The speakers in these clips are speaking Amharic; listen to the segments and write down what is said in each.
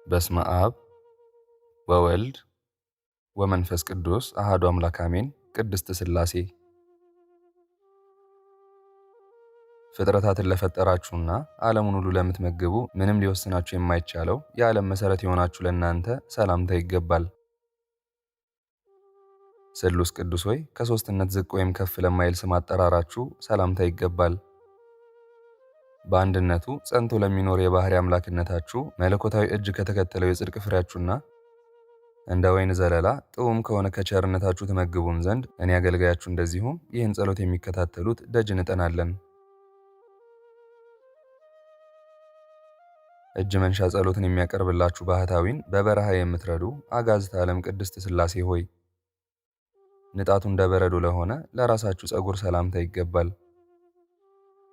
በስመ አብ ወወልድ ወመንፈስ ቅዱስ አሐዱ አምላክ አሜን። ቅድስት ሥላሴ ፍጥረታትን ለፈጠራችሁና ዓለሙን ሁሉ ለምትመግቡ ምንም ሊወስናችሁ የማይቻለው የዓለም መሠረት የሆናችሁ ለእናንተ ሰላምታ ይገባል። ስሉስ ቅዱስ ሆይ ከሦስትነት ዝቅ ወይም ከፍ ለማይል ስም አጠራራችሁ ሰላምታ ይገባል። በአንድነቱ ጸንቶ ለሚኖር የባሕርይ አምላክነታችሁ መለኮታዊ እጅ ከተከተለው የጽድቅ ፍሬያችሁና እንደ ወይን ዘለላ ጥዑም ከሆነ ከቸርነታችሁ ትመግቡን ዘንድ እኔ አገልጋያችሁ እንደዚሁም ይህን ጸሎት የሚከታተሉት ደጅ እንጠናለን። እጅ መንሻ ጸሎትን የሚያቀርብላችሁ ባህታዊን በበረሃ የምትረዱ አጋዕዝተ ዓለም ቅድስት ሥላሴ ሆይ ንጣቱ እንደ በረዶ ለሆነ ለራሳችሁ ጸጉር ሰላምታ ይገባል።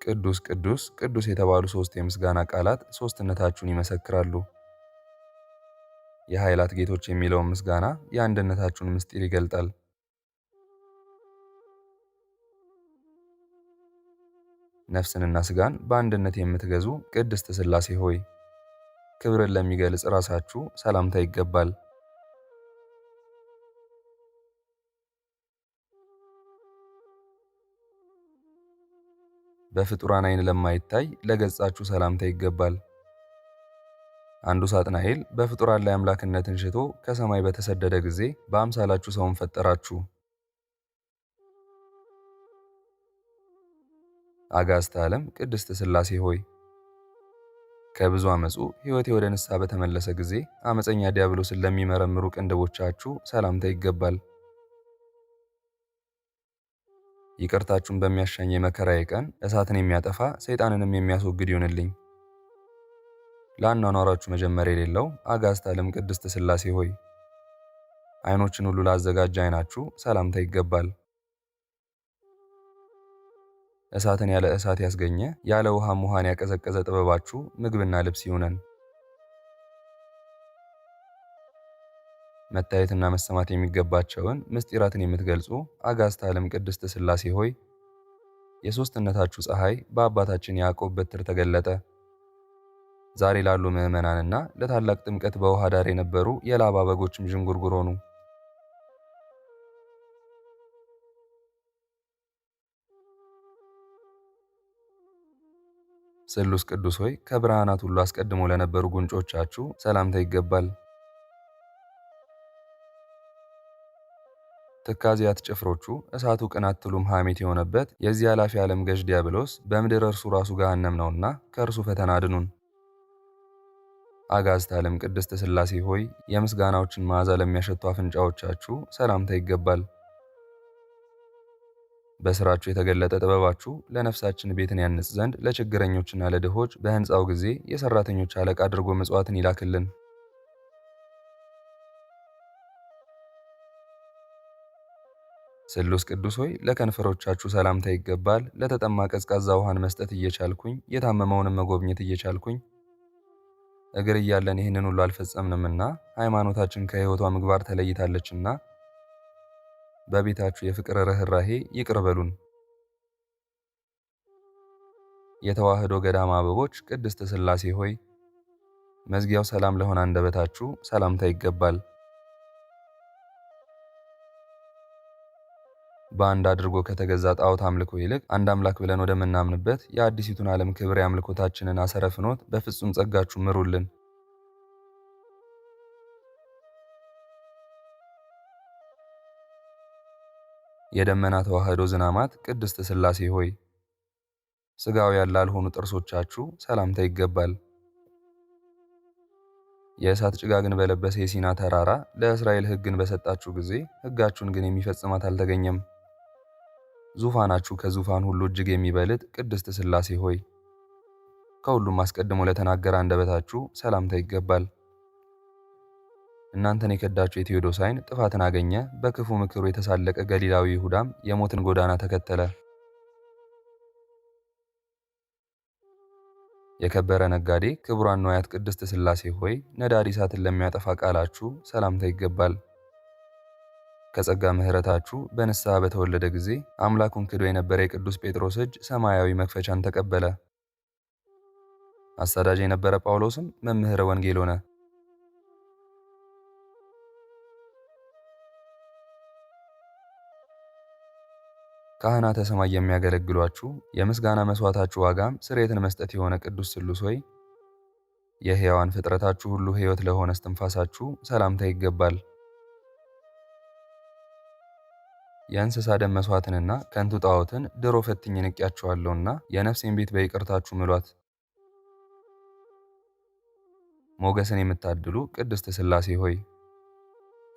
ቅዱስ ቅዱስ ቅዱስ የተባሉ ሦስት የምስጋና ቃላት ሦስትነታችሁን ይመሰክራሉ። የኃይላት ጌቶች የሚለውን ምስጋና የአንድነታችሁን ምስጢር ይገልጣል። ነፍስንና ሥጋን በአንድነት የምትገዙ ቅድስት ሥላሴ ሆይ ክብርን ለሚገልጽ ራሳችሁ ሰላምታ ይገባል። በፍጡራን ዓይን ለማይታይ ለገጻችሁ ሰላምታ ይገባል። አንዱ ሳጥናኤል በፍጡራን ላይ አምላክነትን ሽቶ ከሰማይ በተሰደደ ጊዜ በአምሳላችሁ ሰውን ፈጠራችሁ። አጋዕዝተ ዓለም ቅድስት ሥላሴ ሆይ ከብዙ ዓመፁ ሕይወቴ ወደ ንስሐ በተመለሰ ጊዜ ዓመፀኛ ዲያብሎስን ለሚመረምሩ ቅንድቦቻችሁ ሰላምታ ይገባል። ይቅርታችሁን በሚያሻኝ የመከራዬ ቀን እሳትን የሚያጠፋ ሰይጣንንም የሚያስወግድ ይሆንልኝ። ለአኗኗራችሁ መጀመሪያ የሌለው አጋዕዝተ ዓለም ቅድስት ሥላሴ ሆይ ዓይኖችን ሁሉ ላዘጋጀ ዓይናችሁ ሰላምታ ይገባል። እሳትን ያለ እሳት ያስገኘ ያለ ውሃም ውሃን ያቀዘቀዘ ጥበባችሁ ምግብና ልብስ ይሁነን። መታየትና መሰማት የሚገባቸውን ምስጢራትን የምትገልጹ አጋዕዝተ ዓለም ቅድስት ሥላሴ ሆይ የሦስትነታችሁ ፀሐይ በአባታችን ያዕቆብ በትር ተገለጠ። ዛሬ ላሉ ምዕመናንና ለታላቅ ጥምቀት በውሃ ዳር የነበሩ የላባ በጎችም ዥንጉርጉር ሆኑ። ስሉስ ቅዱስ ሆይ ከብርሃናት ሁሉ አስቀድሞ ለነበሩ ጉንጮቻችሁ ሰላምታ ይገባል። ትካዚያት ጭፍሮቹ እሳቱ ቅናት ትሉም ሐሜት የሆነበት የዚህ ኃላፊ ዓለም ገዥ ዲያብሎስ በምድር እርሱ ራሱ ገሃነም ነውና ከእርሱ ፈተና አድኑን። አጋዕዝተ ዓለም ቅድስት ሥላሴ ሆይ የምስጋናዎችን መዓዛ ለሚያሸቱ አፍንጫዎቻችሁ ሰላምታ ይገባል። በሥራችሁ የተገለጠ ጥበባችሁ ለነፍሳችን ቤትን ያንጽ ዘንድ ለችግረኞችና ለድሆች በሕንፃው ጊዜ የሠራተኞች አለቃ አድርጎ ምጽዋትን ይላክልን። ስሉስ ቅዱስ ሆይ ለከንፈሮቻችሁ ሰላምታ ይገባል። ለተጠማ ቀዝቃዛ ውሃን መስጠት እየቻልኩኝ የታመመውንም መጎብኘት እየቻልኩኝ እግር እያለን ይህንን ሁሉ አልፈጸምንምና ሃይማኖታችን ከሕይወቷ ምግባር ተለይታለችና በቤታችሁ የፍቅር ርኅራኄ ይቅር በሉን። የተዋሕዶ ገዳም አበቦች ቅድስት ሥላሴ ሆይ መዝጊያው ሰላም ለሆነ አንደበታችሁ ሰላምታ ይገባል። በአንድ አድርጎ ከተገዛ ጣዖት አምልኮ ይልቅ አንድ አምላክ ብለን ወደምናምንበት የአዲሲቱን ዓለም ክብር የአምልኮታችንን አሰረ ፍኖት በፍጹም ጸጋችሁ ምሩልን። የደመና ተዋሕዶ ዝናማት ቅድስት ሥላሴ ሆይ ሥጋውያን ላልሆኑ ጥርሶቻችሁ ሰላምታ ይገባል። የእሳት ጭጋግን በለበሰ የሲና ተራራ ለእስራኤል ሕግን በሰጣችሁ ጊዜ ሕጋችሁን ግን የሚፈጽማት አልተገኘም። ዙፋናችሁ ከዙፋን ሁሉ እጅግ የሚበልጥ ቅድስት ሥላሴ ሆይ ከሁሉም አስቀድሞ ለተናገረ አንደበታችሁ ሰላምታ ይገባል። እናንተን የከዳችሁ የቴዎዶስ ዓይን ጥፋትን አገኘ። በክፉ ምክሩ የተሳለቀ ገሊላዊ ይሁዳም የሞትን ጎዳና ተከተለ። የከበረ ነጋዴ ክቡራን ንዋያት ቅድስት ሥላሴ ሆይ ነዳዲ እሳትን ለሚያጠፋ ቃላችሁ ሰላምታ ይገባል። ከጸጋ ምሕረታችሁ በንስሐ በተወለደ ጊዜ አምላኩን ክዶ የነበረ የቅዱስ ጴጥሮስ እጅ ሰማያዊ መክፈቻን ተቀበለ። አሳዳጅ የነበረ ጳውሎስም መምህረ ወንጌል ሆነ። ካህናተ ሰማይ የሚያገለግሏችሁ የምስጋና መስዋዕታችሁ ዋጋም ስርየትን መስጠት የሆነ ቅዱስ ስሉስ ሆይ የሕያዋን ፍጥረታችሁ ሁሉ ሕይወት ለሆነ እስትንፋሳችሁ ሰላምታ ይገባል። የእንስሳ ደም መስዋዕትንና ከንቱ ጣዖትን ድሮ ፈትኜ ንቄያችኋለሁና የነፍሴን ቤት በይቅርታችሁ ምሏት። ሞገስን የምታድሉ ቅድስት ሥላሴ ሆይ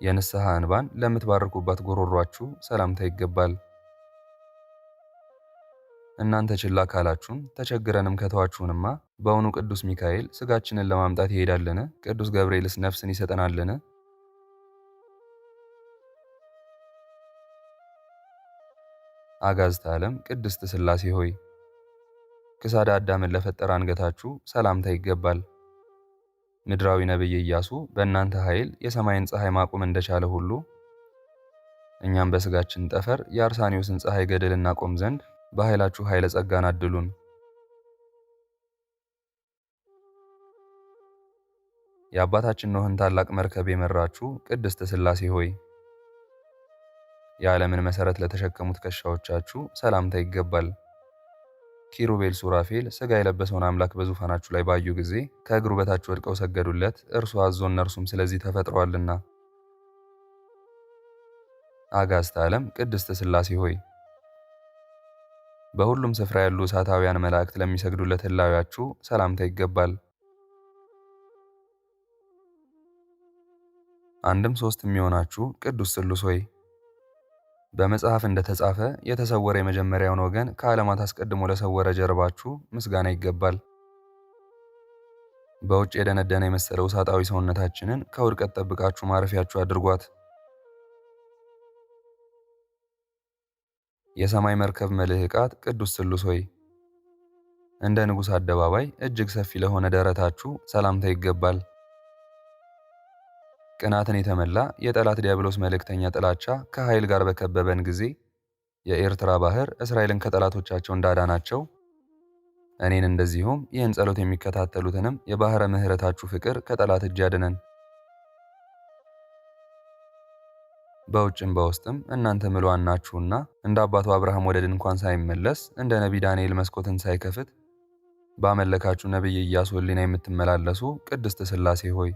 የንስሐ እንባን ለምትባርኩባት ጎሮሯችሁ ሰላምታ ይገባል። እናንተ ችላ ካላችሁን ተቸግረንም ከተዋችሁንማ በውኑ ቅዱስ ሚካኤል ሥጋችንን ለማምጣት ይሄዳልን? ቅዱስ ገብርኤልስ ነፍስን ይሰጠናልን? አጋዕዝተ ዓለም ቅድስት ሥላሴ ሆይ ክሳደ አዳምን ለፈጠረ አንገታችሁ ሰላምታ ይገባል። ምድራዊ ነቢይ ኢያሱ በእናንተ ኃይል የሰማይን ፀሐይ ማቆም እንደቻለ ሁሉ እኛም በሥጋችን ጠፈር የአርሳኒዮስን ፀሐይ ገድል እናቆም ዘንድ በኃይላችሁ ኃይለ ጸጋን አድሉን። የአባታችን ኖኅን ታላቅ መርከብ የመራችሁ ቅድስት ሥላሴ ሆይ የዓለምን መሠረት ለተሸከሙ ትከሻዎቻችሁ ሰላምታ ይገባል። ኪሩቤል ሱራፌል ሥጋ የለበሰውን አምላክ በዙፋናችሁ ላይ ባዩ ጊዜ ከእግሩ በታች ወድቀው ሰገዱለት፣ እርሱ አዞ እነርሱም ስለዚህ ተፈጥረዋልና። አጋዕዝተ ዓለም ቅድስት ሥላሴ ሆይ በሁሉም ስፍራ ያሉ እሳታውያን መላእክት ለሚሰግዱለት ሕላዌያችሁ ሰላምታ ይገባል። አንድም ሦስትም የሆናችሁ ቅዱስ ስሉስ ሆይ በመጽሐፍ እንደተጻፈ የተሰወረ የመጀመሪያውን ወገን ከዓለማት አስቀድሞ ለሰወረ ጀርባችሁ ምስጋና ይገባል። በውጭ የደነደነ የመሰለው እሳታዊ ሰውነታችንን ከውድቀት ጠብቃችሁ ማረፊያችሁ አድርጓት። የሰማይ መርከብ መልህቃት ቅዱስ ስሉስ ሆይ እንደ ንጉሥ አደባባይ እጅግ ሰፊ ለሆነ ደረታችሁ ሰላምታ ይገባል። ቅናትን የተመላ የጠላት ዲያብሎስ መልእክተኛ ጥላቻ ከኃይል ጋር በከበበን ጊዜ የኤርትራ ባህር እስራኤልን ከጠላቶቻቸው እንዳዳናቸው እኔን እንደዚሁም ይህን ጸሎት የሚከታተሉትንም የባሕረ ምሕረታችሁ ፍቅር ከጠላት እጅ ያድነን። በውጭም በውስጥም እናንተ ምሉዓን ናችሁና እንደ አባቱ አብርሃም ወደ ድንኳን ሳይመለስ እንደ ነቢይ ዳንኤል መስኮትን ሳይከፍት ባመለካችሁ ነቢይ ኢያሱ ሕሊና የምትመላለሱ ቅድስት ሥላሴ ሆይ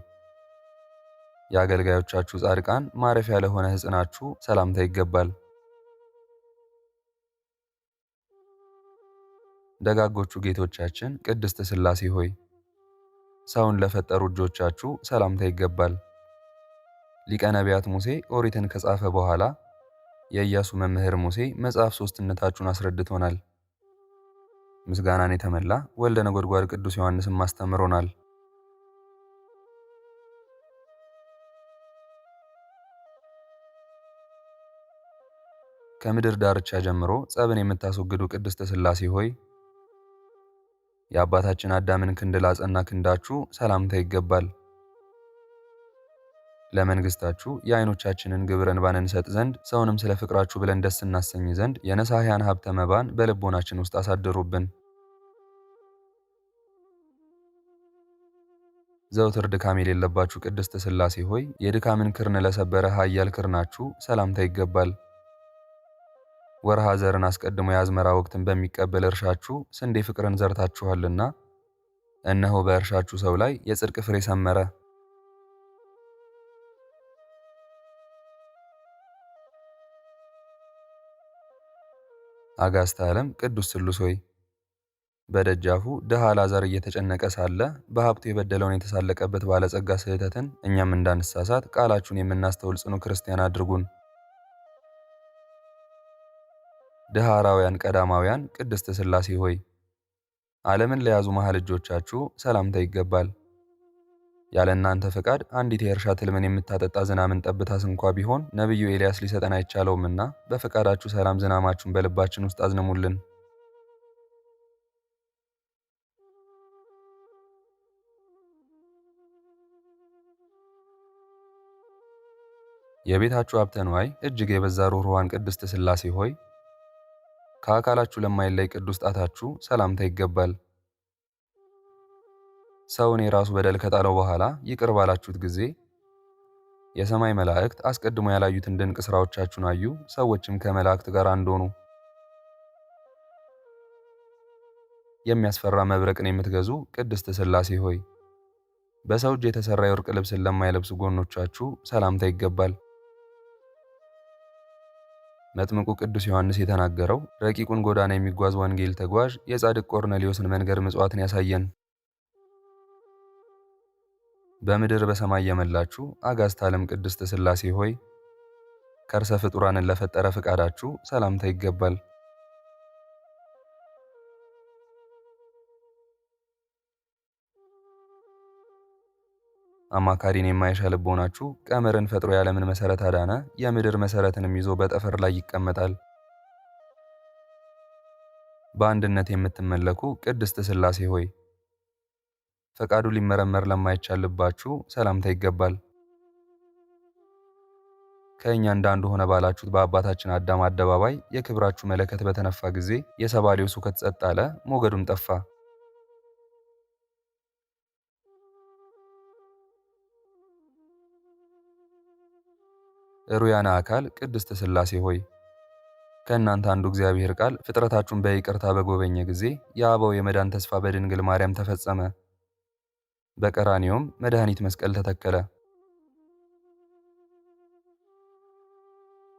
የአገልጋዮቻችሁ ጻድቃን ማረፊያ ለሆነ ሕፅናችሁ ሰላምታ ይገባል። ደጋጎቹ ጌቶቻችን ቅድስት ሥላሴ ሆይ ሰውን ለፈጠሩ እጆቻችሁ ሰላምታ ይገባል። ሊቀ ነቢያት ሙሴ ኦሪትን ከጻፈ በኋላ የኢያሱ መምህር ሙሴ መጽሐፍ ሦስትነታችሁን አስረድቶናል። ምስጋናን የተመላ ወልደ ነጎድጓድ ቅዱስ ዮሐንስም አስተምሮናል። ከምድር ዳርቻ ጀምሮ ጸብን የምታስወግዱ ቅድስት ሥላሴ ሆይ የአባታችን አዳምን ክንድ ላጸና ክንዳችሁ ሰላምታ ይገባል። ለመንግሥታችሁ የዓይኖቻችንን ግብር እንባን እንሰጥ ዘንድ ሰውንም ስለ ፍቅራችሁ ብለን ደስ እናሰኝ ዘንድ የነሳሕያን ሀብተ መባን በልቦናችን ውስጥ አሳድሩብን። ዘውትር ድካም የሌለባችሁ ቅድስት ሥላሴ ሆይ የድካምን ክርን ለሰበረ ኃያል ክርናችሁ ሰላምታ ይገባል። ወርሃ ዘርን አስቀድሞ የአዝመራ ወቅትን በሚቀበል እርሻችሁ ስንዴ ፍቅርን ዘርታችኋልና እነሆ በእርሻችሁ ሰው ላይ የጽድቅ ፍሬ ሰመረ። አጋዕዝተ ዓለም ቅዱስ ስሉስ ሆይ በደጃፉ ድሃ አልዓዛር እየተጨነቀ ሳለ በሀብቱ የበደለውን የተሳለቀበት ባለጸጋ ስህተትን እኛም እንዳንሳሳት ቃላችሁን የምናስተውል ጽኑ ክርስቲያን አድርጉን። ድሃ አራውያን ቀዳማውያን ቅድስት ሥላሴ ሆይ ዓለምን ለያዙ መሃል እጆቻችሁ ሰላምታ ይገባል። ያለ እናንተ ፈቃድ አንዲት የእርሻ ትልምን የምታጠጣ ዝናምን ጠብታስ እንኳ ቢሆን ነቢዩ ኤልያስ ሊሰጠን አይቻለውምና በፈቃዳችሁ ሰላም ዝናማችሁን በልባችን ውስጥ አዝንሙልን። የቤታችሁ ሀብተ ንዋይ እጅግ የበዛ ሩኅሩኃን ቅድስት ሥላሴ ሆይ ከአካላችሁ ለማይለይ ቅዱስ ጣታችሁ ሰላምታ ይገባል። ሰውን የራሱ በደል ከጣለው በኋላ ይቅር ባላችሁት ጊዜ የሰማይ መላእክት አስቀድሞ ያላዩትን ድንቅ ሥራዎቻችሁን አዩ፣ ሰዎችም ከመላእክት ጋር አንድ ሆኑ። የሚያስፈራ መብረቅን የምትገዙ ቅድስት ሥላሴ ሆይ በሰው እጅ የተሠራ የወርቅ ልብስን ለማይለብሱ ጎኖቻችሁ ሰላምታ ይገባል። መጥምቁ ቅዱስ ዮሐንስ የተናገረው ረቂቁን ጎዳና የሚጓዝ ወንጌል ተጓዥ የጻድቅ ቆርኔሌዎስን መንገድ ምጽዋትን ያሳየን። በምድር በሰማይ የመላችሁ አጋዕዝተ ዓለም ቅድስት ሥላሴ ሆይ ከርሰ ፍጡራንን ለፈጠረ ፍቃዳችሁ ሰላምታ ይገባል። አማካሪን የማይሻ ልቦናችሁ ቀመርን ፈጥሮ የዓለምን መሠረት አዳነ፣ የምድር መሠረትንም ይዞ በጠፈር ላይ ይቀመጣል። በአንድነት የምትመለኩ ቅድስት ሥላሴ ሆይ ፈቃዱ ሊመረመር ለማይቻል ልባችሁ ሰላምታ ይገባል። ከእኛ እንዳንዱ ሆነ ባላችሁት በአባታችን አዳም አደባባይ የክብራችሁ መለከት በተነፋ ጊዜ የሰባሪው ስውከት ጸጥ አለ፣ ሞገዱም ጠፋ። ሩያነ አካል ቅድስት ሥላሴ ሆይ ከእናንተ አንዱ እግዚአብሔር ቃል ፍጥረታችሁን በይቅርታ በጎበኘ ጊዜ የአበው የመዳን ተስፋ በድንግል ማርያም ተፈጸመ። በቀራንዮም መድኃኒት መስቀል ተተከለ።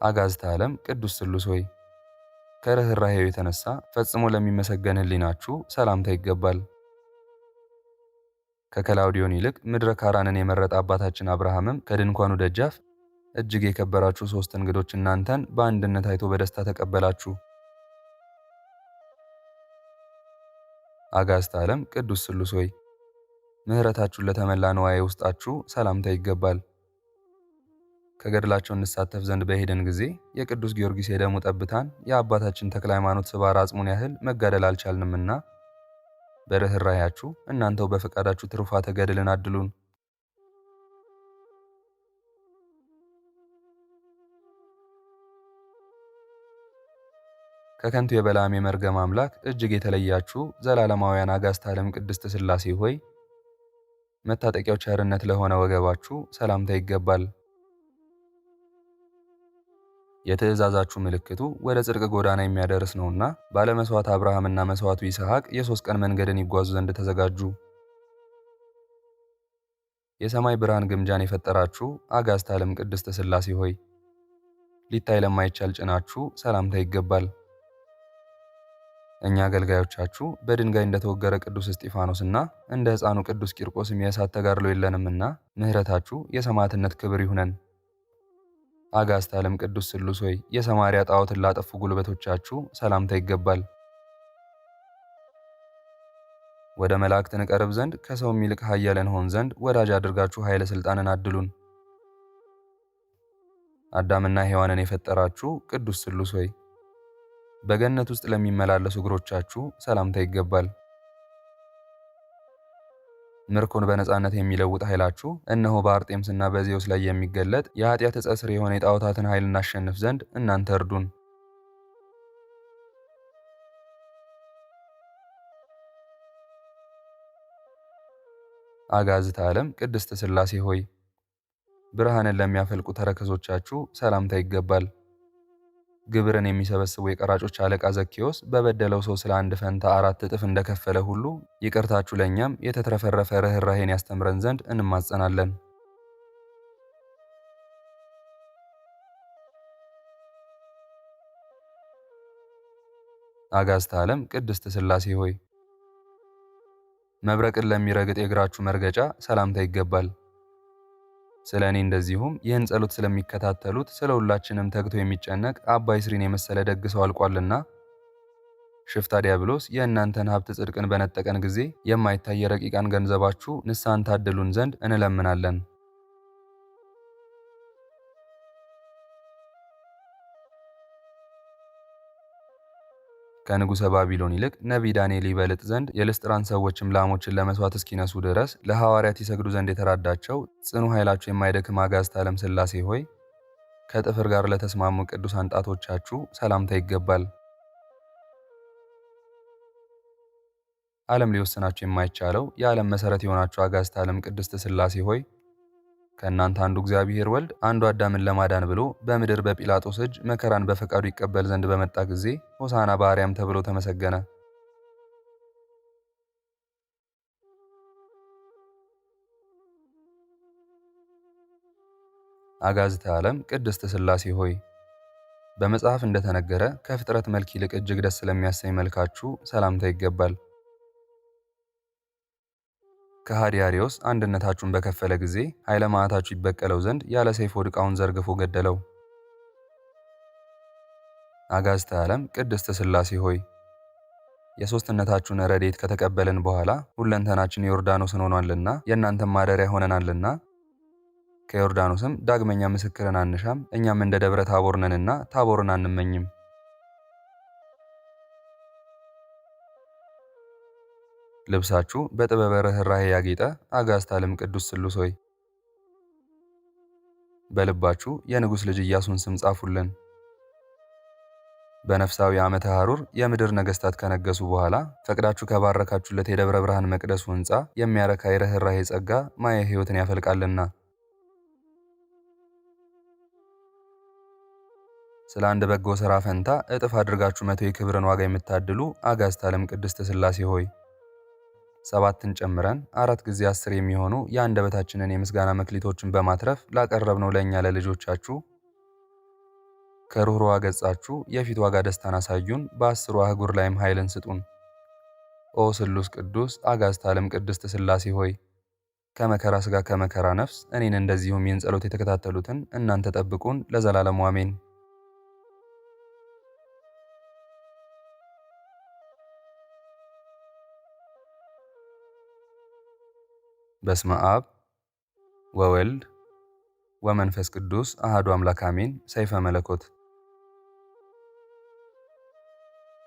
አጋዕዝተ ዓለም ቅዱስ ሥሉስ ሆይ ከርኅራኄው የተነሳ ፈጽሞ ለሚመሰገን ሕሊናችሁ ሰላምታ ይገባል። ከከላውዲዮን ይልቅ ምድረ ካራንን የመረጠ አባታችን አብርሃምም ከድንኳኑ ደጃፍ እጅግ የከበራችሁ 3 እንግዶች እናንተን በአንድነት አይቶ በደስታ ተቀበላችሁ። አጋዕዝተ ዓለም ቅዱስ ሥሉስ ሆይ ምሕረታችሁን ለተመላ ንዋየ ውስጣችሁ ሰላምታ ይገባል። ከገድላቸው እንሳተፍ ዘንድ በሄድን ጊዜ የቅዱስ ጊዮርጊስ የደሙ ጠብታን የአባታችን ተክለ ሃይማኖት ስባር አጽሙን ያህል መጋደል አልቻልንምና በርኅራኄያችሁ እናንተው በፈቃዳችሁ ትሩፋተ ገድልን አድሉን። ከከንቱ የበለዓም የመርገም አምላክ እጅግ የተለያችሁ ዘላለማውያን አጋዕዝተ ዓለም ቅድስት ሥላሴ ሆይ መታጠቂያው ቸርነት ለሆነ ወገባችሁ ሰላምታ ይገባል። የትእዛዛችሁ ምልክቱ ወደ ጽድቅ ጎዳና የሚያደርስ ነውና ባለመስዋዕት አብርሃምና መስዋዕቱ ይስሐቅ የ3 ቀን መንገድን ይጓዙ ዘንድ ተዘጋጁ። የሰማይ ብርሃን ግምጃን የፈጠራችሁ አጋዕዝተ ዓለም ቅድስት ሥላሴ ሆይ ሊታይ ለማይቻል ጭናችሁ ሰላምታ ይገባል። እኛ አገልጋዮቻችሁ በድንጋይ እንደተወገረ ቅዱስ እስጢፋኖስና እንደ ሕፃኑ ቅዱስ ቂርቆስም የእሳት ተጋድሎ የለንምና ምሕረታችሁ የሰማዕትነት ክብር ይሁነን። አጋዕዝተ ዓለም ቅዱስ ሥሉስ ሆይ የሰማርያ ጣዖትን ላጠፉ ጉልበቶቻችሁ ሰላምታ ይገባል። ወደ መላእክት እንቀርብ ዘንድ ከሰውም ይልቅ ኃያል እንሆን ዘንድ ወዳጅ አድርጋችሁ ኃይለ ሥልጣንን አድሉን። አዳምና ሔዋንን የፈጠራችሁ ቅዱስ ሥሉስ ሆይ በገነት ውስጥ ለሚመላለሱ እግሮቻችሁ ሰላምታ ይገባል። ምርኮን በነጻነት የሚለውጥ ኃይላችሁ እነሆ በአርጤምስና በዜውስ ላይ የሚገለጥ የኃጢአት ዕፀ ሥር የሆነ የጣዖታትን ኃይል እናሸንፍ ዘንድ እናንተ እርዱን። አጋዕዝተ ዓለም ቅድስት ሥላሴ ሆይ ብርሃንን ለሚያፈልቁ ተረከዞቻችሁ ሰላምታ ይገባል። ግብርን የሚሰበስቡ የቀራጮች አለቃ ዘኬዎስ በበደለው ሰው ስለ 1 ፈንታ 4 እጥፍ እንደከፈለ ሁሉ ይቅርታችሁ ለእኛም የተትረፈረፈ ርኅራኄን ያስተምረን ዘንድ እንማጸናለን። አጋዕዝተ ዓለም ቅድስት ሥላሴ ሆይ መብረቅን ለሚረግጥ የእግራችሁ መርገጫ ሰላምታ ይገባል። ስለ እኔ እንደዚሁም ይህን ጸሎት ስለሚከታተሉት ስለ ሁላችንም ተግቶ የሚጨነቅ አባ ይስሪን የመሰለ ደግ ሰው አልቋልና ሽፍታ ዲያብሎስ የእናንተን ሀብት ጽድቅን በነጠቀን ጊዜ የማይታይ የረቂቃን ገንዘባችሁ ንስሐን ታድሉን ዘንድ እንለምናለን። ከንጉሠ ባቢሎን ይልቅ ነቢይ ዳንኤል ይበልጥ ዘንድ የልስጥራን ሰዎችም ላሞችን ለመስዋዕት እስኪነሱ ድረስ ለሐዋርያት ይሰግዱ ዘንድ የተራዳቸው ጽኑ ኃይላቸው የማይደክም አጋዕዝተ ዓለም ሥላሴ ሆይ ከጥፍር ጋር ለተስማሙ ቅዱሳን ጣቶቻችሁ ሰላምታ ይገባል። ዓለም ሊወስናችሁ የማይቻለው የዓለም መሠረት የሆናችሁ አጋዕዝተ ዓለም ቅድስት ሥላሴ ሆይ ከእናንተ አንዱ እግዚአብሔር ወልድ አንዱ አዳምን ለማዳን ብሎ በምድር በጲላጦስ እጅ መከራን በፈቃዱ ይቀበል ዘንድ በመጣ ጊዜ ሆሳዕና በአርያም ተብሎ ተመሰገነ። አጋዝተ ዓለም ቅድስት ሥላሴ ሆይ በመጽሐፍ እንደተነገረ ከፍጥረት መልክ ይልቅ እጅግ ደስ ስለሚያሰኝ መልካችሁ ሰላምታ ይገባል። ከሃዲ አርዮስ አንድነታችሁን በከፈለ ጊዜ ኃይለ መዓታችሁ ይበቀለው ዘንድ ያለ ሰይፍ ወድቃውን ዘርግፎ ገደለው። አጋዝተ ዓለም ቅድስት ሥላሴ ሆይ የሦስትነታችሁን ረድኤት ከተቀበልን በኋላ ሁለንተናችን ዮርዳኖስን ሆኗልና የእናንተም ማደሪያ ሆነናልና ከዮርዳኖስም ዳግመኛ ምስክርን አንሻም። እኛም እንደ ደብረ ታቦር ነንና ታቦርን አንመኝም። ልብሳችሁ በጥበበ ርኅራኄ ያጌጠ አጋዕዝተ ዓለም ቅዱስ ስሉስ ሆይ በልባችሁ የንጉሥ ልጅ ኢያሱን ስም ጻፉልን። በነፍሳዊ ዓመተ ሐሩር የምድር ነገሥታት ከነገሱ በኋላ ፈቅዳችሁ ከባረካችሁለት የደብረ ብርሃን መቅደሱ ሕንፃ የሚያረካ የርኅራኄ ጸጋ ማየ ሕይወትን ያፈልቃልና ስለ አንድ በጎ ሥራ ፈንታ እጥፍ አድርጋችሁ 100 የክብርን ዋጋ የምታድሉ አጋዕዝተ ዓለም ቅድስት ሥላሴ ሆይ 7ን ጨምረን 4 ጊዜ 10 የሚሆኑ የአንደበታችንን የምስጋና መክሊቶችን በማትረፍ ላቀረብነው ለእኛ ለልጆቻችሁ ከሩኅሩኅ ገጻችሁ የፊት ዋጋ ደስታን አሳዩን። በ10ሩ አህጉር ላይም ኃይልን ስጡን። ኦ ስሉስ ቅዱስ አጋዕዝተ ዓለም ቅድስት ሥላሴ ሆይ ከመከራ ሥጋ ከመከራ ነፍስ እኔን እንደዚሁም ይህን ጸሎት የተከታተሉትን እናንተ ጠብቁን ለዘላለሙ አሜን። በስመ አብ ወወልድ ወመንፈስ ቅዱስ አሐዱ አምላክ አሜን። ሰይፈ መለኮት።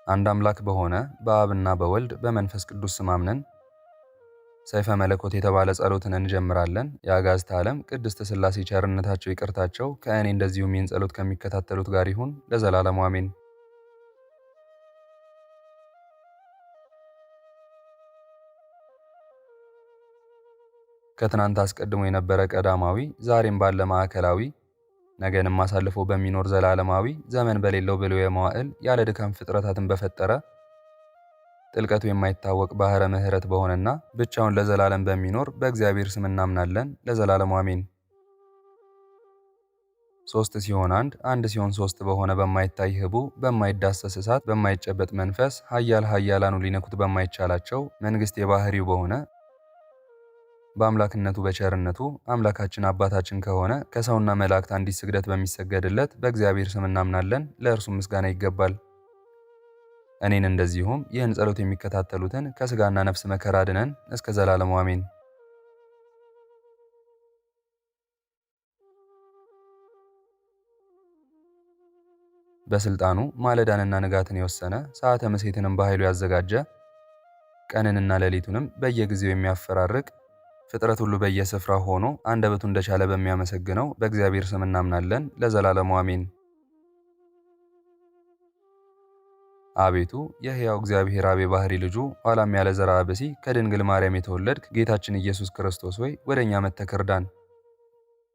አንድ አምላክ በሆነ በአብና በወልድ በመንፈስ ቅዱስ ስም አምነን ሰይፈ መለኮት የተባለ ጸሎትን እንጀምራለን። የአጋዕዝተ ዓለም ቅድስት ሥላሴ ቸርነታቸው ይቅርታቸው ከእኔ እንደዚሁም ይህን ጸሎት ከሚከታተሉት ጋር ይሁን ለዘላለሙ አሜን። ከትናንት አስቀድሞ የነበረ ቀዳማዊ ዛሬም ባለ ማዕከላዊ ነገንም አሳልፎ በሚኖር ዘላለማዊ ዘመን በሌለው ብሉየ መዋዕል ያለ ድካም ፍጥረታትን በፈጠረ ጥልቀቱ የማይታወቅ ባሕረ ምሕረት በሆነና ብቻውን ለዘላለም በሚኖር በእግዚአብሔር ስም እናምናለን ለዘላለሙ አሜን። 3 ሲሆን አንድ ሲሆን 3 በሆነ በማይታይ ህቡ በማይዳሰስ እሳት በማይጨበጥ መንፈስ ኃያላኑ ሊነኩት በማይቻላቸው መንግሥት የባህሪው በሆነ በአምላክነቱ በቸርነቱ አምላካችን አባታችን ከሆነ ከሰውና መላእክት አንዲት ስግደት በሚሰገድለት በእግዚአብሔር ስም እናምናለን። ለእርሱም ምስጋና ይገባል። እኔን እንደዚሁም ይህን ጸሎት የሚከታተሉትን ከሥጋና ነፍስ መከራ አድነን እስከ ዘላለሙ አሜን። በስልጣኑ ማለዳንና ንጋትን የወሰነ ሰዓተ ምሴትንም በኃይሉ ያዘጋጀ ቀንንና ሌሊቱንም በየጊዜው የሚያፈራርቅ ፍጥረት ሁሉ በየስፍራው ሆኖ አንደበቱ እንደቻለ በሚያመሰግነው በእግዚአብሔር ስም እናምናለን ለዘላለሙ አሜን። አቤቱ የሕያው እግዚአብሔር አብ የባሕርይ ልጁ ኋላም ያለ ዘርዓ ብእሲ ከድንግል ማርያም የተወለድክ ጌታችን ኢየሱስ ክርስቶስ ሆይ ወደ እኛ መጥተህ እርዳን፣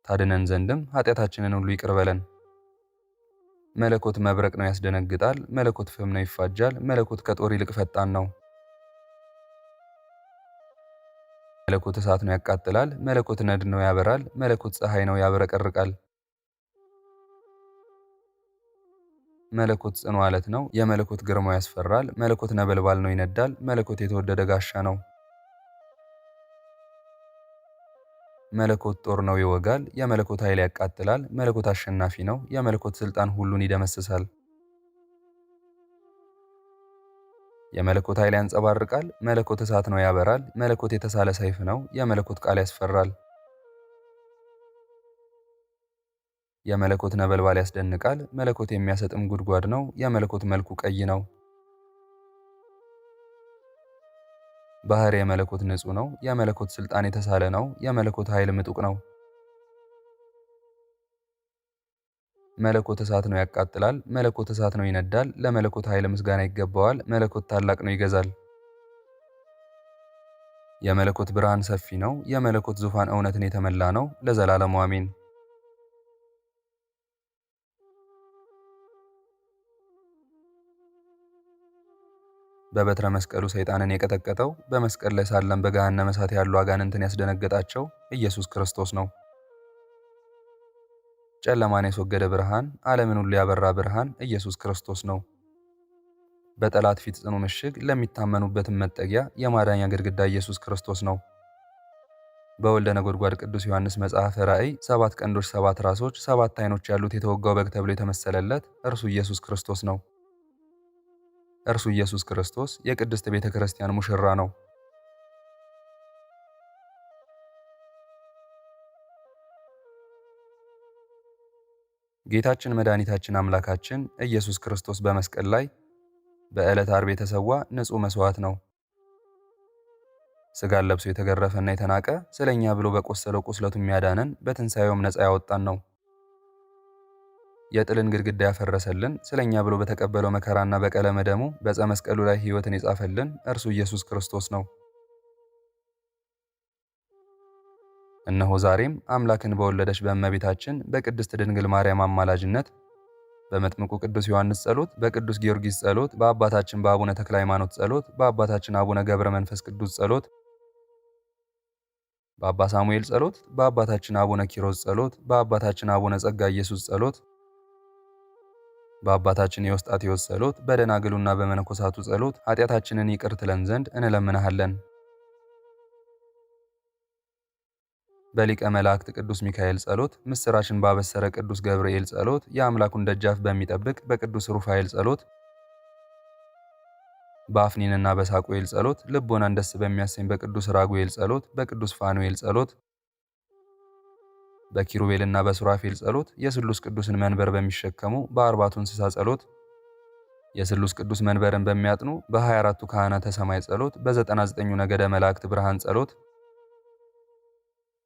ታድነን ዘንድም ኃጢአታችንን ሁሉ ይቅር በለን። መለኮት መብረቅ ነው ያስደነግጣል፣ መለኮት ፍም ነው ይፋጃል፣ መለኮት ከጦር ይልቅ ፈጣን ነው። መለኮት እሳት ነው ያቃጥላል፣ መለኮት ነድ ነው ያበራል፣ መለኮት ፀሐይ ነው ያብረቀርቃል። መለኮት ጽኑ ዓለት ነው፣ የመለኮት ግርማው ያስፈራል። መለኮት ነበልባል ነው ይነዳል፣ መለኮት የተወደደ ጋሻ ነው። መለኮት ጦር ነው ይወጋል፣ የመለኮት ኃይል ያቃጥላል። መለኮት አሸናፊ ነው፣ የመለኮት ስልጣን ሁሉን ይደመስሳል። የመለኮት ኃይል ያንጸባርቃል፣ መለኮት እሳት ነው ያበራል። መለኮት የተሳለ ሰይፍ ነው፣ የመለኮት ቃል ያስፈራል። የመለኮት ነበልባል ያስደንቃል፣ መለኮት የሚያሰጥም ጉድጓድ ነው። የመለኮት መልኩ ቀይ ነው። ባሕርይ የመለኮት ንጹሕ ነው፣ የመለኮት ስልጣን የተሳለ ነው። የመለኮት ኃይል ምጡቅ ነው። መለኮት እሳት ነው ያቃጥላል፣ መለኮት እሳት ነው ይነዳል። ለመለኮት ኃይል ምስጋና ይገባዋል። መለኮት ታላቅ ነው ይገዛል። የመለኮት ብርሃን ሰፊ ነው፣ የመለኮት ዙፋን እውነትን የተመላ ነው ለዘላለሙ አሜን። በበትረ መስቀሉ ሰይጣንን የቀጠቀጠው በመስቀል ላይ ሳለም በገሃነመ እሳት ያሉ አጋንንትን ያስደነገጣቸው ኢየሱስ ክርስቶስ ነው። ጨለማን ያስወገደ ብርሃን፣ ዓለምን ሁሉ ያበራ ብርሃን ኢየሱስ ክርስቶስ ነው። በጠላት ፊት ጽኑ ምሽግ፣ ለሚታመኑበትም መጠጊያ የማዳኛ ግድግዳ ኢየሱስ ክርስቶስ ነው። በወልደ ነጎድጓድ ቅዱስ ዮሐንስ መጽሐፈ ራእይ 7 ቀንዶች፣ 7 ራሶች፣ 7 ዓይኖች ያሉት የተወጋው በግ ተብሎ የተመሰለለት እርሱ ኢየሱስ ክርስቶስ ነው። እርሱ ኢየሱስ ክርስቶስ የቅድስት ቤተ ክርስቲያን ሙሽራ ነው። ጌታችን መድኃኒታችን አምላካችን ኢየሱስ ክርስቶስ በመስቀል ላይ በዕለተ ዓርብ የተሰዋ ንጹሕ መሥዋዕት ነው። ሥጋን ለብሶ የተገረፈና የተናቀ ስለ እኛ ብሎ በቆሰለው ቁስለቱ የሚያዳነን በትንሣኤውም ነፃ ያወጣን ነው። የጥልን ግድግዳ ያፈረሰልን ስለ እኛ ብሎ በተቀበለው መከራና በቀለመ ደሙ በዕፀ መስቀሉ ላይ ሕይወትን የጻፈልን እርሱ ኢየሱስ ክርስቶስ ነው። እነሆ ዛሬም አምላክን በወለደች በእመቤታችን በቅድስት ድንግል ማርያም አማላጅነት በመጥምቁ ቅዱስ ዮሐንስ ጸሎት፣ በቅዱስ ጊዮርጊስ ጸሎት፣ በአባታችን በአቡነ ተክለ ሃይማኖት ጸሎት፣ በአባታችን አቡነ ገብረ መንፈስ ቅዱስ ጸሎት፣ በአባ ሳሙኤል ጸሎት፣ በአባታችን አቡነ ኪሮስ ጸሎት፣ በአባታችን አቡነ ጸጋ ኢየሱስ ጸሎት፣ በአባታችን የውስጣቴዎስ ጸሎት፣ በደናግሉና በመነኮሳቱ ጸሎት ኃጢአታችንን ይቅር ትለን ዘንድ እንለምንሃለን። በሊቀ መላእክት ቅዱስ ሚካኤል ጸሎት፣ ምስራችን ባበሰረ ቅዱስ ገብርኤል ጸሎት፣ የአምላኩን ደጃፍ በሚጠብቅ በቅዱስ ሩፋኤል ጸሎት፣ በአፍኒንና በሳቁኤል ጸሎት፣ ልቦናን ደስ በሚያሰኝ በቅዱስ ራጉኤል ጸሎት፣ በቅዱስ ፋኑኤል ጸሎት፣ በኪሩቤልና በሱራፌል ጸሎት፣ የስሉስ ቅዱስን መንበር በሚሸከሙ በአርባቱ እንስሳ ጸሎት፣ የስሉስ ቅዱስ መንበርን በሚያጥኑ በ24ቱ ካህናተ ሰማይ ጸሎት፣ በ99ኙ ነገደ መላእክት ብርሃን ጸሎት፣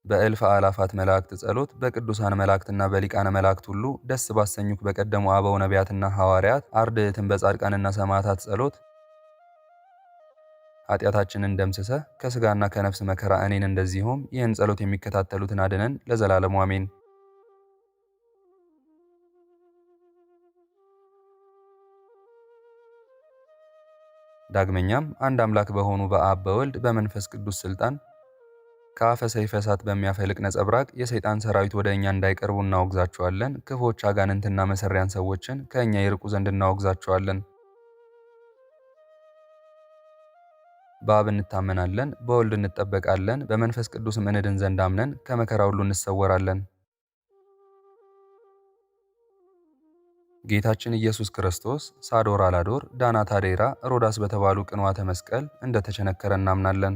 በእልፍ አእላፋት መላእክት ጸሎት፣ በቅዱሳን መላእክትና በሊቃነ መላእክት ሁሉ ደስ ባሰኙክ በቀደሙ አበው ነቢያትና ሐዋርያት አርድእትን በጻድቃንና ሰማዕታት ጸሎት ኃጢአታችንን ደምስሰህ ከሥጋና ከነፍስ መከራ እኔን እንደዚሁም ይህን ጸሎት የሚከታተሉትን አድነን ለዘላለሙ አሜን። ዳግመኛም አንድ አምላክ በሆኑ በአብ በወልድ በመንፈስ ቅዱስ ሥልጣን ከአፈ ሰይፈ እሳት በሚያፈልቅ ነጸብራቅ የሰይጣን ሰራዊት ወደ እኛ እንዳይቀርቡ እናወግዛቸዋለን። ክፉዎች አጋንንትና መሰሪያን ሰዎችን ከእኛ ይርቁ ዘንድ እናወግዛቸዋለን። በአብ እንታመናለን፣ በወልድ እንጠበቃለን፣ በመንፈስ ቅዱስም እንድን ዘንድ አምነን ከመከራ ሁሉ እንሰወራለን። ጌታችን ኢየሱስ ክርስቶስ ሳዶር አላዶር፣ ዳናት አዴራ፣ ሮዳስ በተባሉ ቅንዋተ መስቀል እንደተቸነከረ እናምናለን።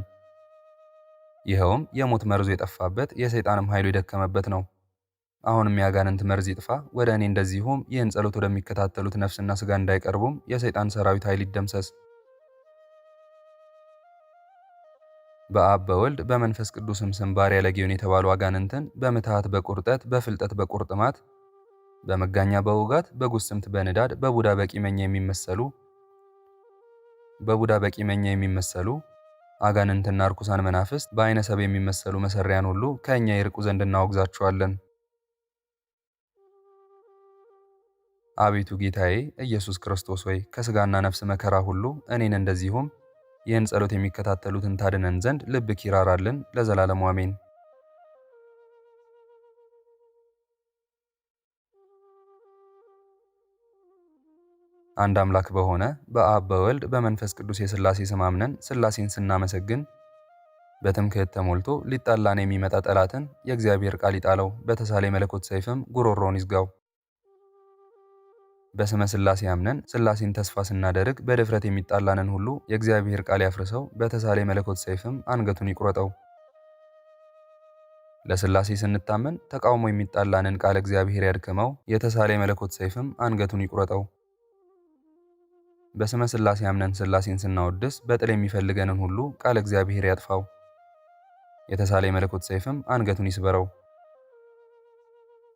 ይኸውም የሞት መርዙ የጠፋበት የሰይጣንም ኃይሉ የደከመበት ነው። አሁንም የአጋንንት መርዝ ይጥፋ፣ ወደ እኔ እንደዚሁም ይህን ጸሎት ወደሚከታተሉት ነፍስና ሥጋ እንዳይቀርቡም የሰይጣን ሰራዊት ኃይል ይደምሰስ። በአብ በወልድ በመንፈስ ቅዱስም ስም ባሪያ ለጊዮን የተባሉ አጋንንትን በምትሃት በቁርጠት በፍልጠት በቁርጥማት በመጋኛ በውጋት በጉስምት በንዳድ በቡዳ በቂመኛ የሚመሰሉ አጋንንትና ርኩሳን መናፍስት በአይነ ሰብ የሚመሰሉ መሰሪያን ሁሉ ከእኛ ይርቁ ዘንድ እናወግዛቸዋለን። አቤቱ ጌታዬ ኢየሱስ ክርስቶስ ሆይ ከሥጋና ነፍስ መከራ ሁሉ እኔን እንደዚሁም ይህን ጸሎት የሚከታተሉትን ታድነን ዘንድ ልብክ ይራራልን ለዘላለሙ አሜን። አንድ አምላክ በሆነ በአብ በወልድ በመንፈስ ቅዱስ የሥላሴ ስም አምነን ሥላሴን ስናመሰግን በትምክህት ተሞልቶ ሊጣላን የሚመጣ ጠላትን የእግዚአብሔር ቃል ይጣለው፣ በተሳለ መለኮት ሰይፍም ጉሮሮውን ይዝጋው። በስመ ሥላሴ አምነን ሥላሴን ተስፋ ስናደርግ በድፍረት የሚጣላንን ሁሉ የእግዚአብሔር ቃል ያፍርሰው፣ በተሳለ መለኮት ሰይፍም አንገቱን ይቁረጠው። ለሥላሴ ስንታመን ተቃውሞ የሚጣላንን ቃል እግዚአብሔር ያድክመው፣ የተሳለ መለኮት ሰይፍም አንገቱን ይቁረጠው። በስመ ሥላሴ አምነን ሥላሴን ስናወድስ በጥል የሚፈልገንን ሁሉ ቃል እግዚአብሔር ያጥፋው፣ የተሳለ መለኮት ሰይፍም አንገቱን ይስበረው።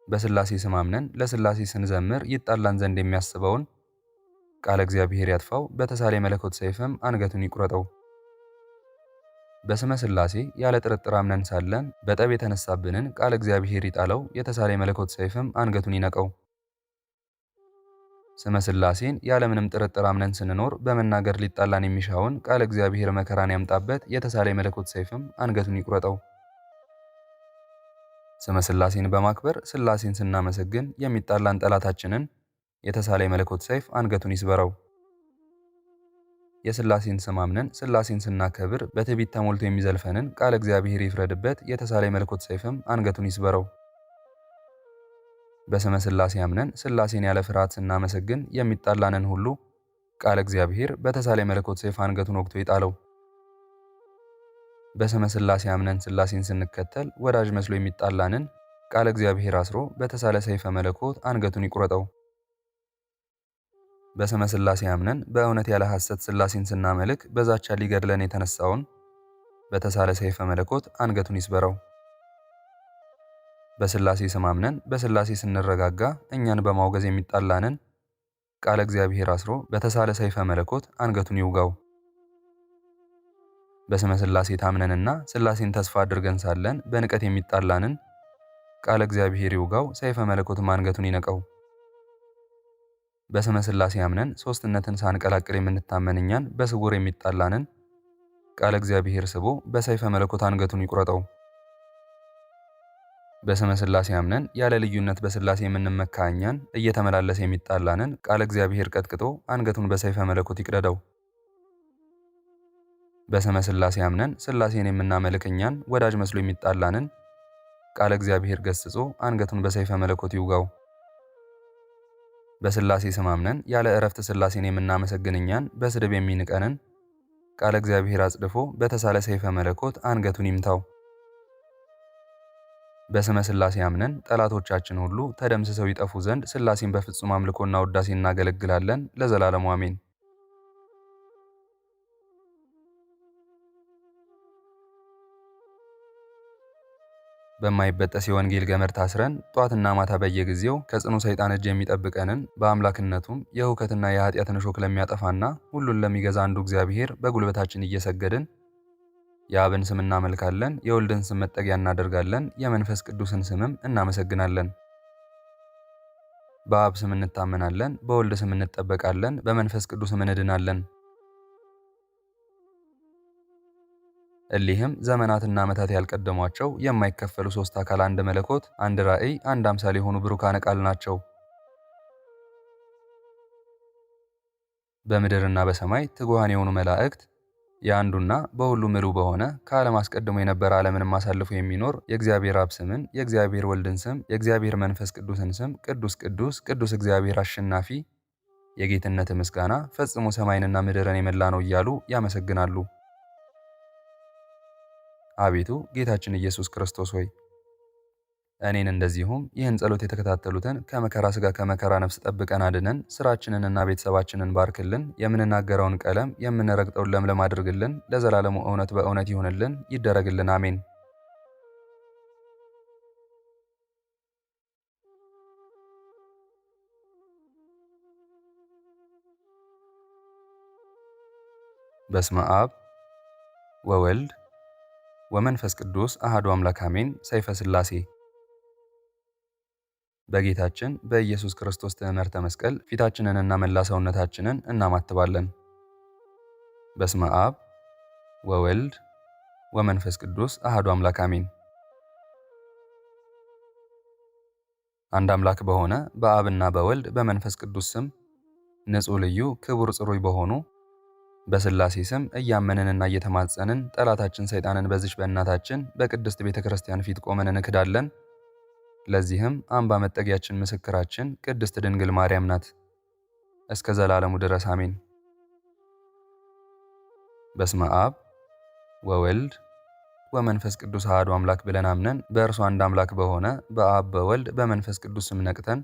በሥላሴ ስም አምነን ለሥላሴ ስንዘምር ይጣላን ዘንድ የሚያስበውን ቃል እግዚአብሔር ያጥፋው፣ በተሳለ መለኮት ሰይፍም አንገቱን ይቁረጠው። በስመ ሥላሴ ያለ ጥርጥር አምነን ሳለን በጠብ የተነሳብንን ቃል እግዚአብሔር ይጣለው፣ የተሳለ መለኮት ሰይፍም አንገቱን ይነቀው። ስመ ሥላሴን ያለምንም ጥርጥር አምነን ስንኖር በመናገር ሊጣላን የሚሻውን ቃል እግዚአብሔር መከራን ያምጣበት፣ የተሳለ መለኮት ሰይፍም አንገቱን ይቁረጠው። ስመ ሥላሴን በማክበር ሥላሴን ስናመሰግን የሚጣላን ጠላታችንን የተሳለ የመለኮት ሰይፍ አንገቱን ይስበረው። የሥላሴን ስም አምነን ሥላሴን ስናከብር በትዕቢት ተሞልቶ የሚዘልፈንን ቃለ እግዚአብሔር ይፍረድበት የተሳለ የመለኮት ሰይፍም አንገቱን ይስበረው። በስመ ሥላሴ አምነን ሥላሴን ያለ ፍርሃት ስናመሰግን የሚጣላንን ሁሉ ቃለ እግዚአብሔር በተሳለ የመለኮት ሰይፍ አንገቱን ወግቶ ይጣለው። በስመ ሥላሴ አምነን ሥላሴን ስንከተል ወዳጅ መስሎ የሚጣላንን ቃለ እግዚአብሔር አስሮ በተሳለ ሰይፈ መለኮት አንገቱን ይቁረጠው። በስመ ሥላሴ አምነን በእውነት ያለ ሐሰት ሥላሴን ስናመልክ በዛቻ ሊገድለን የተነሳውን በተሳለ ሰይፈ መለኮት አንገቱን ይስበረው። በሥላሴ ስም አምነን በሥላሴ ስንረጋጋ እኛን በማውገዝ የሚጣላንን ቃለ እግዚአብሔር አስሮ በተሳለ ሰይፈ መለኮት አንገቱን ይውጋው። በስመ ሥላሴ ታምነንና ሥላሴን ተስፋ አድርገን ሳለን በንቀት የሚጣላንን ቃለ እግዚአብሔር ይውጋው፣ ሰይፈ መለኮትም አንገቱን ይነቀው። በስመ ሥላሴ አምነን ሦስትነትን ሳንቀላቅል የምንታመን እኛን በስውር የሚጣላንን ቃለ እግዚአብሔር ስቦ በሰይፈ መለኮት አንገቱን ይቁረጠው። በስመ ሥላሴ አምነን ያለ ልዩነት በሥላሴ የምንመካ እኛን እየተመላለሰ የሚጣላንን ቃለ እግዚአብሔር ቀጥቅጦ አንገቱን በሰይፈ መለኮት ይቅደደው። በስመ ሥላሴ አምነን ሥላሴን የምናመልክ እኛን ወዳጅ መስሎ የሚጣላንን ቃለ እግዚአብሔር ገስጾ አንገቱን በሰይፈ መለኮት ይውጋው። በሥላሴ ስም አምነን ያለ ዕረፍት ሥላሴን የምናመሰግን እኛን በስድብ የሚንቀንን ቃለ እግዚአብሔር አጽድፎ በተሳለ ሰይፈ መለኮት አንገቱን ይምታው። በስመ ሥላሴ አምነን ጠላቶቻችን ሁሉ ተደምስሰው ይጠፉ ዘንድ ሥላሴን በፍጹም አምልኮና ውዳሴ እናገለግላለን ለዘላለሙ አሜን። በማይበጠስ የወንጌል ገመድ ታስረን ጧትና ማታ በየጊዜው ከጽኑ ሰይጣን እጅ የሚጠብቀንን በአምላክነቱም የሁከትና የኃጢአትን እሾክ ለሚያጠፋና ሁሉን ለሚገዛ አንዱ እግዚአብሔር በጉልበታችን እየሰገድን የአብን ስም እናመልካለን፣ የወልድን ስም መጠጊያ እናደርጋለን፣ የመንፈስ ቅዱስን ስምም እናመሰግናለን። በአብ ስም እንታመናለን፣ በወልድ ስም እንጠበቃለን፣ በመንፈስ ቅዱስም እንድናለን። እሊህም ዘመናትና ዓመታት ያልቀደሟቸው የማይከፈሉ ሦስት አካል አንድ መለኮት አንድ ራእይ አንድ አምሳል የሆኑ ብሩካነ ቃል ናቸው። በምድርና በሰማይ ትጉሃን የሆኑ መላእክት የአንዱና በሁሉ ምሉ በሆነ ከዓለም አስቀድሞ የነበረ ዓለምንም አሳልፎ የሚኖር የእግዚአብሔር አብ ስምን፣ የእግዚአብሔር ወልድን ስም፣ የእግዚአብሔር መንፈስ ቅዱስን ስም ቅዱስ ቅዱስ ቅዱስ እግዚአብሔር አሸናፊ የጌትነት ምስጋና ፈጽሞ ሰማይንና ምድርን የመላ ነው እያሉ ያመሰግናሉ። አቤቱ ጌታችን ኢየሱስ ክርስቶስ ሆይ እኔን እንደዚሁም ይህን ጸሎት የተከታተሉትን ከመከራ ሥጋ ከመከራ ነፍስ ጠብቀን አድነን። ሥራችንንና ቤተሰባችንን ባርክልን። የምንናገረውን ቀለም የምንረግጠውን ለምለም አድርግልን። ለዘላለሙ እውነት በእውነት ይሁንልን ይደረግልን፣ አሜን። በስመ አብ ወወልድ ወመንፈስ ቅዱስ አሐዱ አምላክ አሜን። ሰይፈ ሥላሴ በጌታችን በኢየሱስ ክርስቶስ ትምህርተ መስቀል ፊታችንንና መላ ሰውነታችንን እናማትባለን። በስመ አብ ወወልድ ወመንፈስ ቅዱስ አሐዱ አምላክ አሜን። አንድ አምላክ በሆነ በአብና በወልድ በመንፈስ ቅዱስ ስም ንጹሕ ልዩ ክቡር ጽሩይ በሆኑ በሥላሴ ስም እያመንንና እየተማጸንን ጠላታችን ሰይጣንን በዚች በእናታችን በቅድስት ቤተ ክርስቲያን ፊት ቆመን እንክዳለን። ለዚህም አምባ መጠጊያችን ምስክራችን ቅድስት ድንግል ማርያም ናት፣ እስከ ዘላለሙ ድረስ አሜን። በስመ አብ ወወልድ ወመንፈስ ቅዱስ አሐዱ አምላክ ብለን አምነን በእርሱ አንድ አምላክ በሆነ በአብ በወልድ በመንፈስ ቅዱስ ስም ነቅተን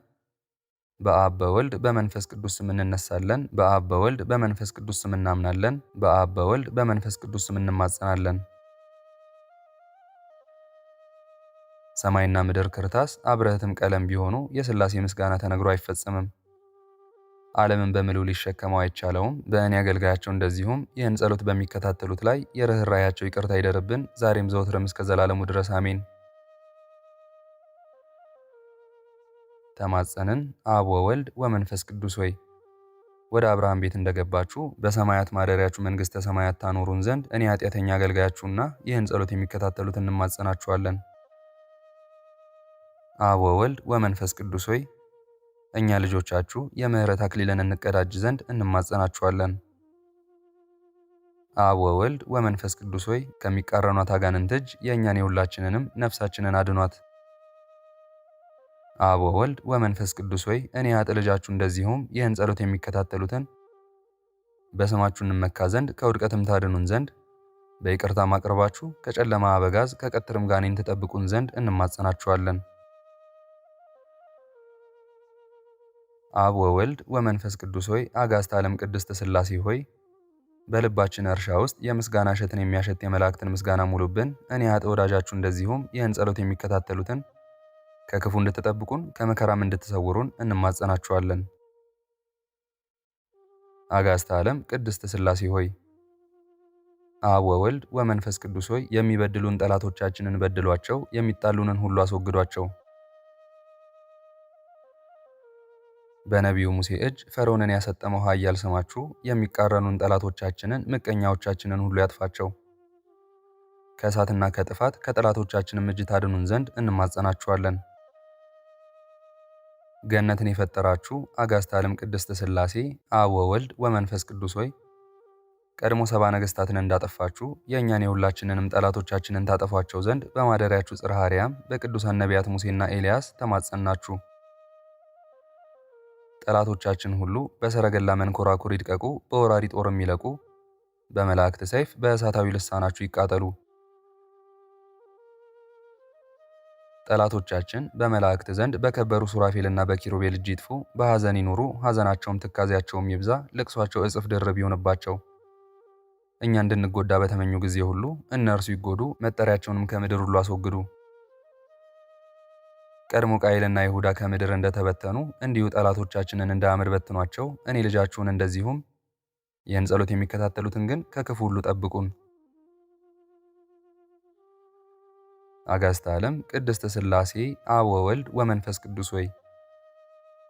በአብ በወልድ በመንፈስ ቅዱስ ስም እንነሳለን። በአብ በወልድ በመንፈስ ቅዱስ ስም እናምናለን። በአብ በወልድ በመንፈስ ቅዱስ ስም እንማጸናለን። ሰማይና ምድር ክርታስ አብረህትም ቀለም ቢሆኑ የሥላሴ ምስጋና ተነግሮ አይፈጸምም። ዓለምን በምልኡ ሊሸከመው አይቻለውም። በእኔ አገልጋያቸው እንደዚሁም ይህን ጸሎት በሚከታተሉት ላይ የርኅራኄያቸው ይቅርታ ይደርብን ዛሬም ዘወትርም እስከ ዘላለሙ ድረስ አሜን። ተማጸንን። አብ ወወልድ ወመንፈስ ቅዱስ ሆይ ወደ አብርሃም ቤት እንደገባችሁ በሰማያት ማደሪያችሁ መንግሥተ ሰማያት ታኖሩን ዘንድ እኔ ኃጢአተኛ አገልጋያችሁና ይህን ጸሎት የሚከታተሉት እንማጸናችኋለን። አብ ወወልድ ወመንፈስ ቅዱስ ሆይ እኛ ልጆቻችሁ የምሕረት አክሊልን እንቀዳጅ ዘንድ እንማጸናችኋለን። አብ ወወልድ ወመንፈስ ቅዱስ ሆይ ከሚቃረኗት አጋንንት እጅ የእኛን የሁላችንንም ነፍሳችንን አድኗት። አብ ወወልድ ወመንፈስ ቅዱስ ሆይ እኔ ኃጥእ ልጃችሁ እንደዚሁም ይህን ጸሎት የሚከታተሉትን በስማችሁ እንመካ ዘንድ ከውድቀትም ታድኑን ዘንድ በይቅርታ ማቅረባችሁ ከጨለማ አበጋዝ ከቀትርም ጋኔን ትጠብቁን ዘንድ እንማጸናችኋለን። አብ ወወልድ ወመንፈስ ቅዱስ ሆይ አጋዕዝተ ዓለም ቅድስት ሥላሴ ሆይ በልባችን እርሻ ውስጥ የምስጋና እሸትን የሚያሸት የመላእክትን ምስጋና ሙሉብን። እኔ ኃጥእ ወዳጃችሁ እንደዚሁም ይህን ጸሎት የሚከታተሉትን ከክፉ እንድትጠብቁን ከመከራም እንድትሰውሩን እንማጸናችኋለን። አጋዕዝተ ዓለም ቅድስት ሥላሴ ሆይ አብ ወወልድ ወመንፈስ ቅዱስ ሆይ የሚበድሉን ጠላቶቻችንን በድሏቸው፣ የሚጣሉንን ሁሉ አስወግዷቸው። በነቢዩ ሙሴ እጅ ፈርዖንን ያሰጠመው ኃያል ስማችሁ የሚቃረኑን ጠላቶቻችንን ምቀኛዎቻችንን ሁሉ ያጥፋቸው። ከእሳትና ከጥፋት ከጠላቶቻችንም እጅ ታድኑን ዘንድ እንማጸናችኋለን። ገነትን የፈጠራችሁ አጋዕዝተ ዓለም ቅድስት ሥላሴ አብ ወወልድ ወመንፈስ ቅዱስ ሆይ ቀድሞ 70 ነገሥታትን እንዳጠፋችሁ የእኛን የሁላችንንም ጠላቶቻችንን ታጠፏቸው ዘንድ በማደሪያችሁ ጽርሐ አርያም በቅዱሳን ነቢያት ሙሴና ኤልያስ ተማጸናችሁ። ጠላቶቻችን ሁሉ በሰረገላ መንኮራኩር ይድቀቁ፣ በወራሪ ጦርም ይለቁ፣ በመላእክት ሰይፍ በእሳታዊ ልሳናችሁ ይቃጠሉ። ጠላቶቻችን በመላእክት ዘንድ በከበሩ ሱራፌልና በኪሩቤል እጅ ይጥፉ፣ በሐዘን ይኑሩ፣ ሐዘናቸውም ትካዜያቸውም ይብዛ፣ ልቅሷቸው እጥፍ ድርብ ይሆንባቸው። እኛ እንድንጎዳ በተመኙ ጊዜ ሁሉ እነርሱ ይጎዱ፣ መጠሪያቸውንም ከምድር ሁሉ አስወግዱ። ቀድሞ ቃየልና ይሁዳ ከምድር እንደተበተኑ እንዲሁ ጠላቶቻችንን እንደ አመድ በትኗቸው። እኔ ልጃችሁን እንደዚሁም ይህን ጸሎት የሚከታተሉትን ግን ከክፉ ሁሉ ጠብቁን። አጋዕዝተ ዓለም ቅድስት ሥላሴ አብ ወወልድ ወመንፈስ ቅዱስ ሆይ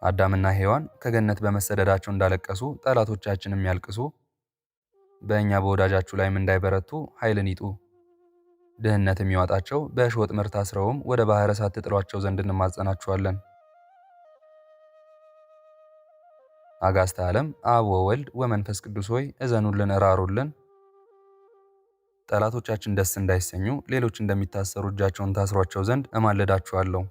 አዳምና ሔዋን ከገነት በመሰደዳቸው እንዳለቀሱ ጠላቶቻችንም ያልቅሱ። በእኛ በወዳጃችሁ ላይም እንዳይበረቱ ኃይልን ይጡ። ድህነትም ይዋጣቸው፣ በእሾህ ወጥመድ ታስረውም ወደ ባሕረ እሳት ትጥሏቸው ዘንድ እንማጸናችኋለን። አጋዕዝተ ዓለም አብ ወወልድ ወመንፈስ ቅዱስ ሆይ እዘኑልን፣ እራሩልን። ጠላቶቻችን ደስ እንዳይሰኙ ሌሎች እንደሚታሰሩ እጃቸውን ታስሯቸው ዘንድ እማልዳችኋለሁ።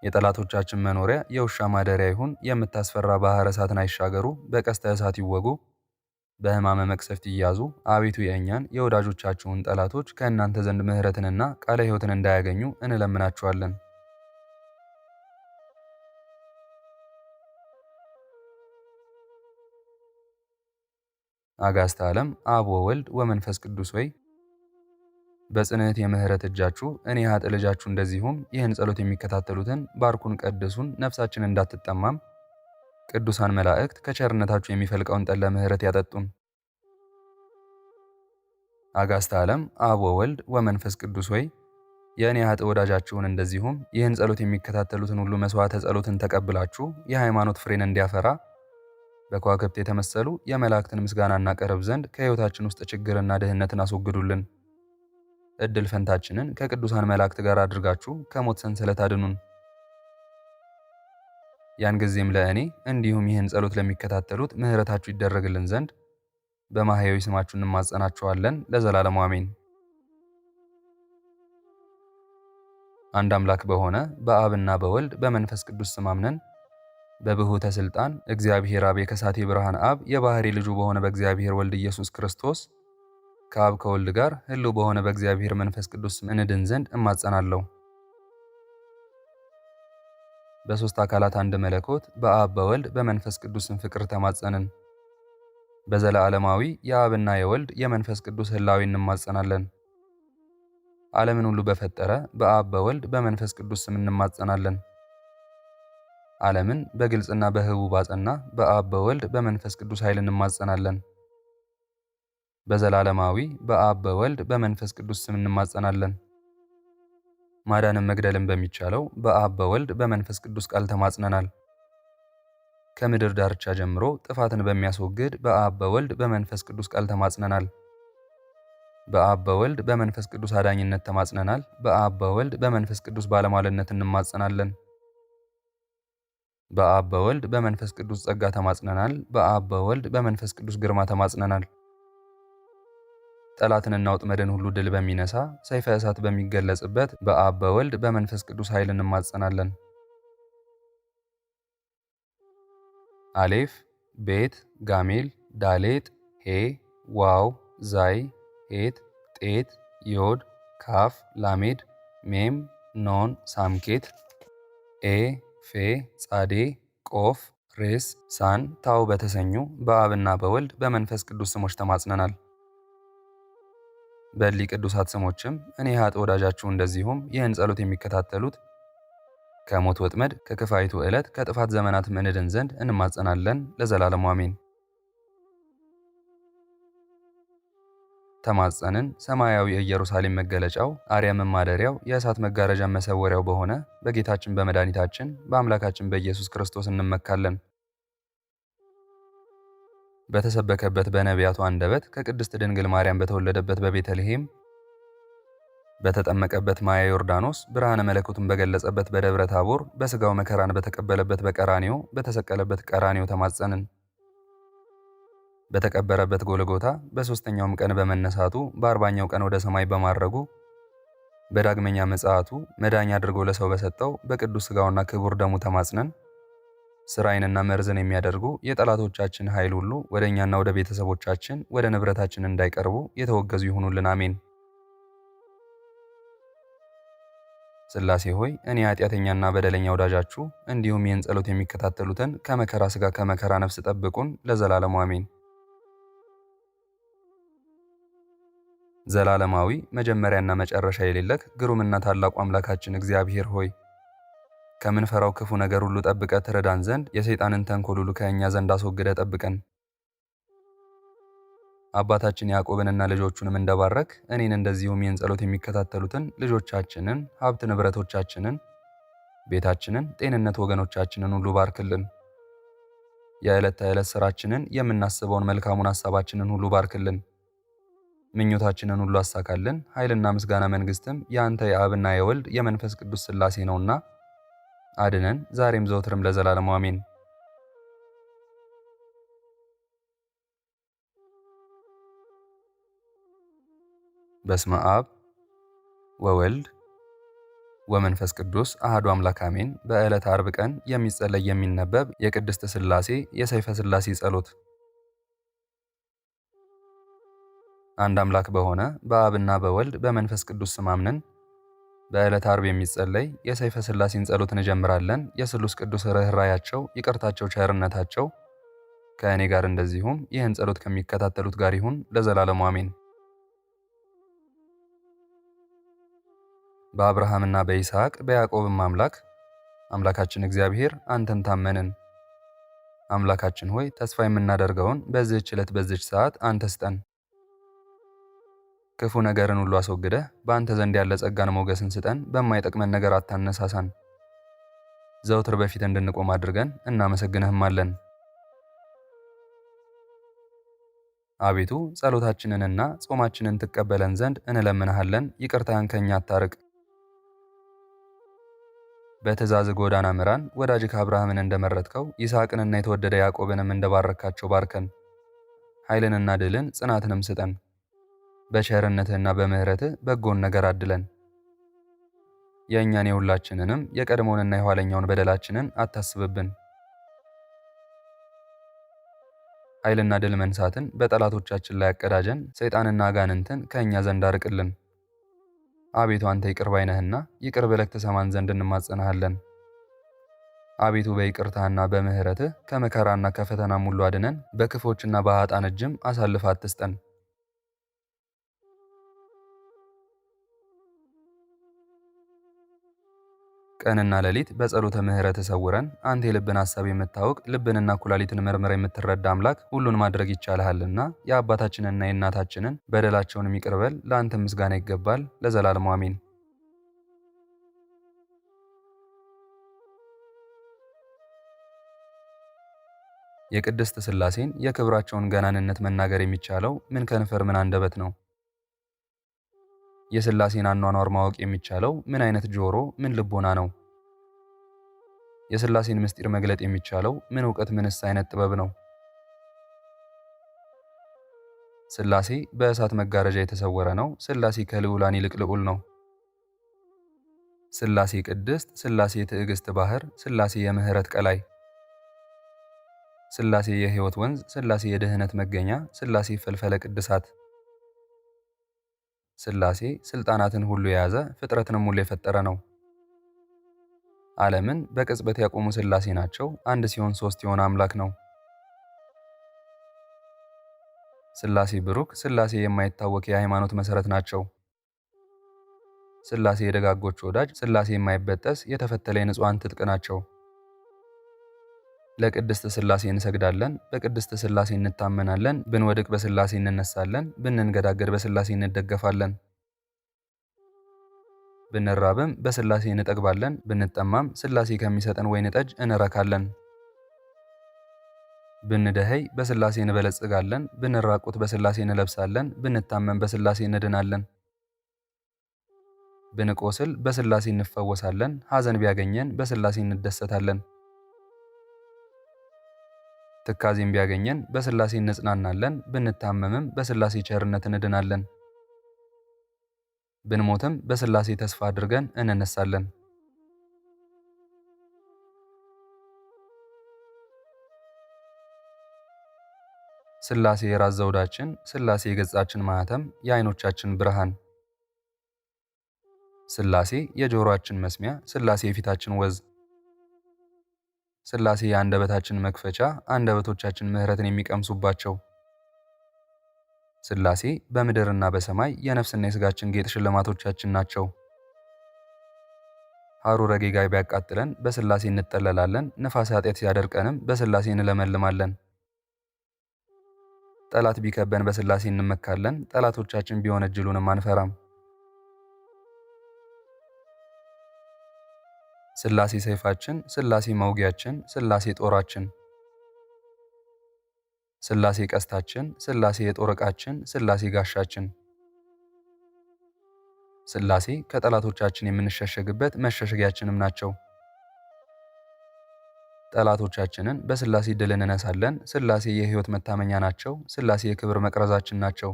የጠላቶቻችን መኖሪያ የውሻ ማደሪያ ይሁን። የምታስፈራ ባሕረ እሳትን አይሻገሩ፣ በቀስተ እሳት ይወጉ፣ በሕማመ መቅሰፍት ይያዙ። አቤቱ የእኛን የወዳጆቻችሁን ጠላቶች ከእናንተ ዘንድ ምሕረትንና ቃለ ሕይወትን እንዳያገኙ እንለምናችኋለን። አጋዕዝተ ዓለም አብ ወወልድ ወመንፈስ ቅዱስ ሆይ በጽንዕት የምሕረት እጃችሁ እኔ ኃጥእ ልጃችሁ እንደዚሁም ይህን ጸሎት የሚከታተሉትን ባርኩን፣ ቀድሱን፣ ነፍሳችን እንዳትጠማም ቅዱሳን መላእክት ከቸርነታችሁ የሚፈልቀውን ጠለ ምሕረት ያጠጡን። አጋዕዝተ ዓለም አብ ወወልድ ወመንፈስ ቅዱስ ሆይ የእኔ ኃጥእ ወዳጃችሁን እንደዚሁም ይህን ጸሎት የሚከታተሉትን ሁሉ መሥዋዕተ ጸሎትን ተቀብላችሁ የሃይማኖት ፍሬን እንዲያፈራ በከዋክብት የተመሰሉ የመላእክትን ምስጋና እናቀርብ ዘንድ ከሕይወታችን ውስጥ ችግርና ድህነትን አስወግዱልን። ዕድል ፈንታችንን ከቅዱሳን መላእክት ጋር አድርጋችሁ ከሞት ሰንሰለት አድኑን። ያን ጊዜም ለእኔ እንዲሁም ይህን ጸሎት ለሚከታተሉት ምሕረታችሁ ይደረግልን ዘንድ በማሕየዊ ስማችሁ እንማጸናችኋለን ለዘላለሙ አሜን። አንድ አምላክ በሆነ በአብና በወልድ በመንፈስ ቅዱስ ስም አምነን በብሁተ ሥልጣን እግዚአብሔር አብ የከሳቴ ብርሃን አብ የባሕሪ ልጁ በሆነ በእግዚአብሔር ወልድ ኢየሱስ ክርስቶስ ከአብ ከወልድ ጋር ሕልው በሆነ በእግዚአብሔር መንፈስ ቅዱስ ስም እንድን ዘንድ እማጸናለሁ። በሦስት አካላት አንድ መለኮት በአብ በወልድ በመንፈስ ቅዱስ ስም ፍቅር ተማጸንን። በዘለዓለማዊ የአብና የወልድ የመንፈስ ቅዱስ ሕላዌ እንማጸናለን። ዓለምን ሁሉ በፈጠረ በአብ በወልድ በመንፈስ ቅዱስ ስም እንማጸናለን። ዓለምን በግልጽና በህቡ ባጸና በአብ በወልድ በመንፈስ ቅዱስ ኃይል እንማጸናለን። በዘላለማዊ በአብ በወልድ በመንፈስ ቅዱስ ስም እንማጸናለን። ማዳንን መግደልን በሚቻለው በአብ በወልድ በመንፈስ ቅዱስ ቃል ተማጽነናል። ከምድር ዳርቻ ጀምሮ ጥፋትን በሚያስወግድ በአብ በወልድ በመንፈስ ቅዱስ ቃል ተማጽነናል። በአብ በወልድ በመንፈስ ቅዱስ አዳኝነት ተማጽነናል። በአብ በወልድ በመንፈስ ቅዱስ ባለሟልነት እንማጸናለን። በአብ በወልድ በመንፈስ ቅዱስ ጸጋ ተማጽነናል። በአብ በወልድ በመንፈስ ቅዱስ ግርማ ተማጽነናል። ጠላትንና ወጥመድን ሁሉ ድል በሚነሳ ሰይፈ እሳት በሚገለጽበት በአብ በወልድ በመንፈስ ቅዱስ ኃይል እንማጸናለን። አሌፍ ቤት ጋሜል ዳሌጥ ሄ ዋው ዛይ ሄት ጤት ዮድ ካፍ ላሜድ ሜም ኖን ሳምኬት ኤ ፌ ጻዴ ቆፍ ሬስ ሳን ታው በተሰኙ በአብና በወልድ በመንፈስ ቅዱስ ስሞች ተማጽነናል። በሊ ቅዱሳት ስሞችም እኔ ኃጥ ወዳጃችሁ እንደዚሁም ይህን ጸሎት የሚከታተሉት ከሞት ወጥመድ ከክፋይቱ ዕለት ከጥፋት ዘመናት እንድን ዘንድ እንማጸናለን ለዘላለሙ አሜን። ተማጸንን ሰማያዊ ኢየሩሳሌም መገለጫው አርያም ማደሪያው የእሳት መጋረጃ መሰወሪያው በሆነ በጌታችን በመድኃኒታችን በአምላካችን በኢየሱስ ክርስቶስ እንመካለን። በተሰበከበት በነቢያቱ አንደበት ከቅድስት ድንግል ማርያም በተወለደበት በቤተልሔም በተጠመቀበት ማየ ዮርዳኖስ ብርሃነ መለኮቱን በገለጸበት በደብረ ታቦር በሥጋው መከራን በተቀበለበት በቀራንዮ በተሰቀለበት ቀራንዮ ተማጸንን። በተቀበረበት ጎልጎታ በሦስተኛውም ቀን በመነሳቱ በ40ኛው ቀን ወደ ሰማይ በማረጉ በዳግመኛ ምጽአቱ መዳኛ አድርጎ ለሰው በሰጠው በቅዱስ ሥጋውና ክቡር ደሙ ተማጽነን ስራይንና መርዝን የሚያደርጉ የጠላቶቻችን ኃይል ሁሉ ወደ እኛና ወደ ቤተሰቦቻችን ወደ ንብረታችን እንዳይቀርቡ የተወገዙ ይሁኑልን፣ አሜን። ሥላሴ ሆይ እኔ ኃጢአተኛና በደለኛ ወዳጃችሁ እንዲሁም ይህን ጸሎት የሚከታተሉትን ከመከራ ሥጋ ከመከራ ነፍስ ጠብቁን ለዘላለሙ አሜን። ዘላለማዊ መጀመሪያና መጨረሻ የሌለህ ግሩምና ታላቁ አምላካችን እግዚአብሔር ሆይ ከምንፈራው ክፉ ነገር ሁሉ ጠብቀ ትረዳን ዘንድ የሰይጣንን ተንኮል ሁሉ ከእኛ ዘንድ አስወግደ ጠብቀን። አባታችን ያዕቆብንና ልጆቹንም እንደባረክ እኔን እንደዚሁም ይህን ጸሎት የሚከታተሉትን ልጆቻችንን፣ ሀብት ንብረቶቻችንን፣ ቤታችንን፣ ጤንነት ወገኖቻችንን ሁሉ ባርክልን። የዕለት ተዕለት ሥራችንን የምናስበውን መልካሙን ሐሳባችንን ሁሉ ባርክልን። ምኞታችንን ሁሉ አሳካልን። ኃይልና ምስጋና መንግሥትም የአንተ የአብና የወልድ የመንፈስ ቅዱስ ሥላሴ ነውና አድነን ዛሬም ዘወትርም ለዘላለሙ አሜን። በስመ አብ ወወልድ ወመንፈስ ቅዱስ አሐዱ አምላክ አሜን። በዕለተ ዓርብ ቀን የሚጸለይ የሚነበብ የቅድስት ሥላሴ የሰይፈ ሥላሴ ጸሎት። አንድ አምላክ በሆነ በአብና በወልድ በመንፈስ ቅዱስ ስም አምነን በዕለተ ዓርብ የሚጸለይ የሰይፈ ሥላሴን ጸሎት እንጀምራለን። የስሉስ ቅዱስ ርኅራኄያቸው፣ ይቅርታቸው፣ ቸርነታቸው ከእኔ ጋር እንደዚሁም ይህን ጸሎት ከሚከታተሉት ጋር ይሁን ለዘላለሙ አሜን። በአብርሃምና በይስሐቅ በያዕቆብም አምላክ አምላካችን እግዚአብሔር አንተን ታመንን። አምላካችን ሆይ ተስፋ የምናደርገውን በዚህች ዕለት በዚህች ሰዓት አንተ ስጠን። ክፉ ነገርን ሁሉ አስወግደህ በአንተ ዘንድ ያለ ጸጋን ሞገስን ስጠን። በማይጠቅመን ነገር አታነሳሳን። ዘውትር በፊት እንድንቆም አድርገን እናመሰግንህማለን። አቤቱ ጸሎታችንንና ጾማችንን ትቀበለን ዘንድ እንለምንሃለን። ይቅርታህን ከእኛ አታርቅ። በትእዛዝ ጎዳና ምራን። ወዳጅህ አብርሃምን እንደመረጥከው ይስሐቅንና የተወደደ ያዕቆብንም እንደባረካቸው ባርከን። ኃይልንና ድልን ጽናትንም ስጠን። በቸርነትህና በምሕረትህ በጎን ነገር አድለን። የእኛን የሁላችንንም የቀድሞውንና የኋለኛውን በደላችንን አታስብብን። ኃይልና ድል መንሳትን በጠላቶቻችን ላይ አቀዳጀን። ሰይጣንና አጋንንትን ከእኛ ዘንድ አርቅልን። አቤቱ አንተ ይቅር ባይ ነህና ይቅር ብለህ ትሰማን ዘንድ እንማጸናሃለን። አቤቱ በይቅርታህና በምሕረትህ ከመከራና ከፈተናም ሁሉ አድነን። በክፎችና በኃጥአን እጅም አሳልፈህ አትስጠን። ቀንና ሌሊት በጸሎተ ምሕረት ሰውረን። አንተ የልብን ሐሳብ የምታውቅ ልብንና ኩላሊትን መርምረ የምትረዳ አምላክ ሁሉን ማድረግ ይቻልሃልና የአባታችንና የእናታችንን በደላቸውን ይቅር በል። ለአንተ ምስጋና ይገባል ለዘላለሙ አሜን። የቅድስት ሥላሴን የክብራቸውን ገናንነት መናገር የሚቻለው ምን ከንፈር ምን አንደበት ነው? የሥላሴን አኗኗር ማወቅ የሚቻለው ምን አይነት ጆሮ፣ ምን ልቦና ነው? የሥላሴን ምስጢር መግለጥ የሚቻለው ምን ዕውቀት፣ ምንስ አይነት ጥበብ ነው? ሥላሴ በእሳት መጋረጃ የተሰወረ ነው። ሥላሴ ከልዑላን ይልቅ ልዑል ነው። ሥላሴ ቅድስት፣ ሥላሴ ትዕግሥት ባሕር፣ ሥላሴ የምሕረት ቀላይ፣ ሥላሴ የሕይወት ወንዝ፣ ሥላሴ የድኅነት መገኛ፣ ሥላሴ ፈልፈለ ቅድሳት። ሥላሴ ሥልጣናትን ሁሉ የያዘ ፍጥረትንም ሁሉ የፈጠረ ነው። ዓለምን በቅጽበት ያቆሙ ሥላሴ ናቸው። አንድ ሲሆን ሦስት የሆነ አምላክ ነው። ሥላሴ ብሩክ፣ ሥላሴ የማይታወክ የሃይማኖት መሠረት ናቸው። ሥላሴ የደጋጎች ወዳጅ፣ ሥላሴ የማይበጠስ የተፈተለ የንጹሐን ትጥቅ ናቸው። ለቅድስት ሥላሴ እንሰግዳለን፣ በቅድስት ሥላሴ እንታመናለን። ብንወድቅ በሥላሴ እንነሳለን፣ ብንንገዳገድ በሥላሴ እንደገፋለን። ብንራብም በሥላሴ እንጠግባለን፣ ብንጠማም ሥላሴ ከሚሰጠን ወይን ጠጅ እንረካለን። ብንደኸይ በሥላሴ እንበለጽጋለን፣ ብንራቁት በሥላሴ እንለብሳለን፣ ብንታመም በሥላሴ እንድናለን። ብንቆስል በሥላሴ እንፈወሳለን፣ ሐዘን ቢያገኘን በሥላሴ እንደሰታለን። ትካዜም ቢያገኘን በሥላሴ እንጽናናለን፣ ብንታመምም በሥላሴ ቸርነት እንድናለን። ብንሞትም በሥላሴ ተስፋ አድርገን እንነሳለን። ሥላሴ የራስ ዘውዳችን፣ ሥላሴ የገጻችን ማኅተም፣ የዓይኖቻችን ብርሃን፣ ሥላሴ የጆሮአችን መስሚያ፣ ሥላሴ የፊታችን ወዝ፣ ሥላሴ የአንደበታችን መክፈቻ፣ አንደበቶቻችን ምሕረትን የሚቀምሱባቸው፣ ሥላሴ በምድርና በሰማይ የነፍስና የሥጋችን ጌጥ ሽልማቶቻችን ናቸው። ሐሩረ ጌጋይ ቢያቃጥለን በሥላሴ እንጠለላለን፣ ነፋስ ኃጢአት ሲያደርቀንም በሥላሴ እንለመልማለን። ጠላት ቢከበን በሥላሴ እንመካለን፣ ጠላቶቻችን ቢወነጅሉንም አንፈራም። ሥላሴ ሰይፋችን፣ ሥላሴ መውጊያችን፣ ሥላሴ ጦራችን፣ ሥላሴ ቀስታችን፣ ሥላሴ የጦር ዕቃችን፣ ሥላሴ ጋሻችን፣ ሥላሴ ከጠላቶቻችን የምንሸሸግበት መሸሸጊያችንም ናቸው። ጠላቶቻችንን በሥላሴ ድል እንነሳለን። ሥላሴ የሕይወት መታመኛ ናቸው። ሥላሴ የክብር መቅረዛችን ናቸው።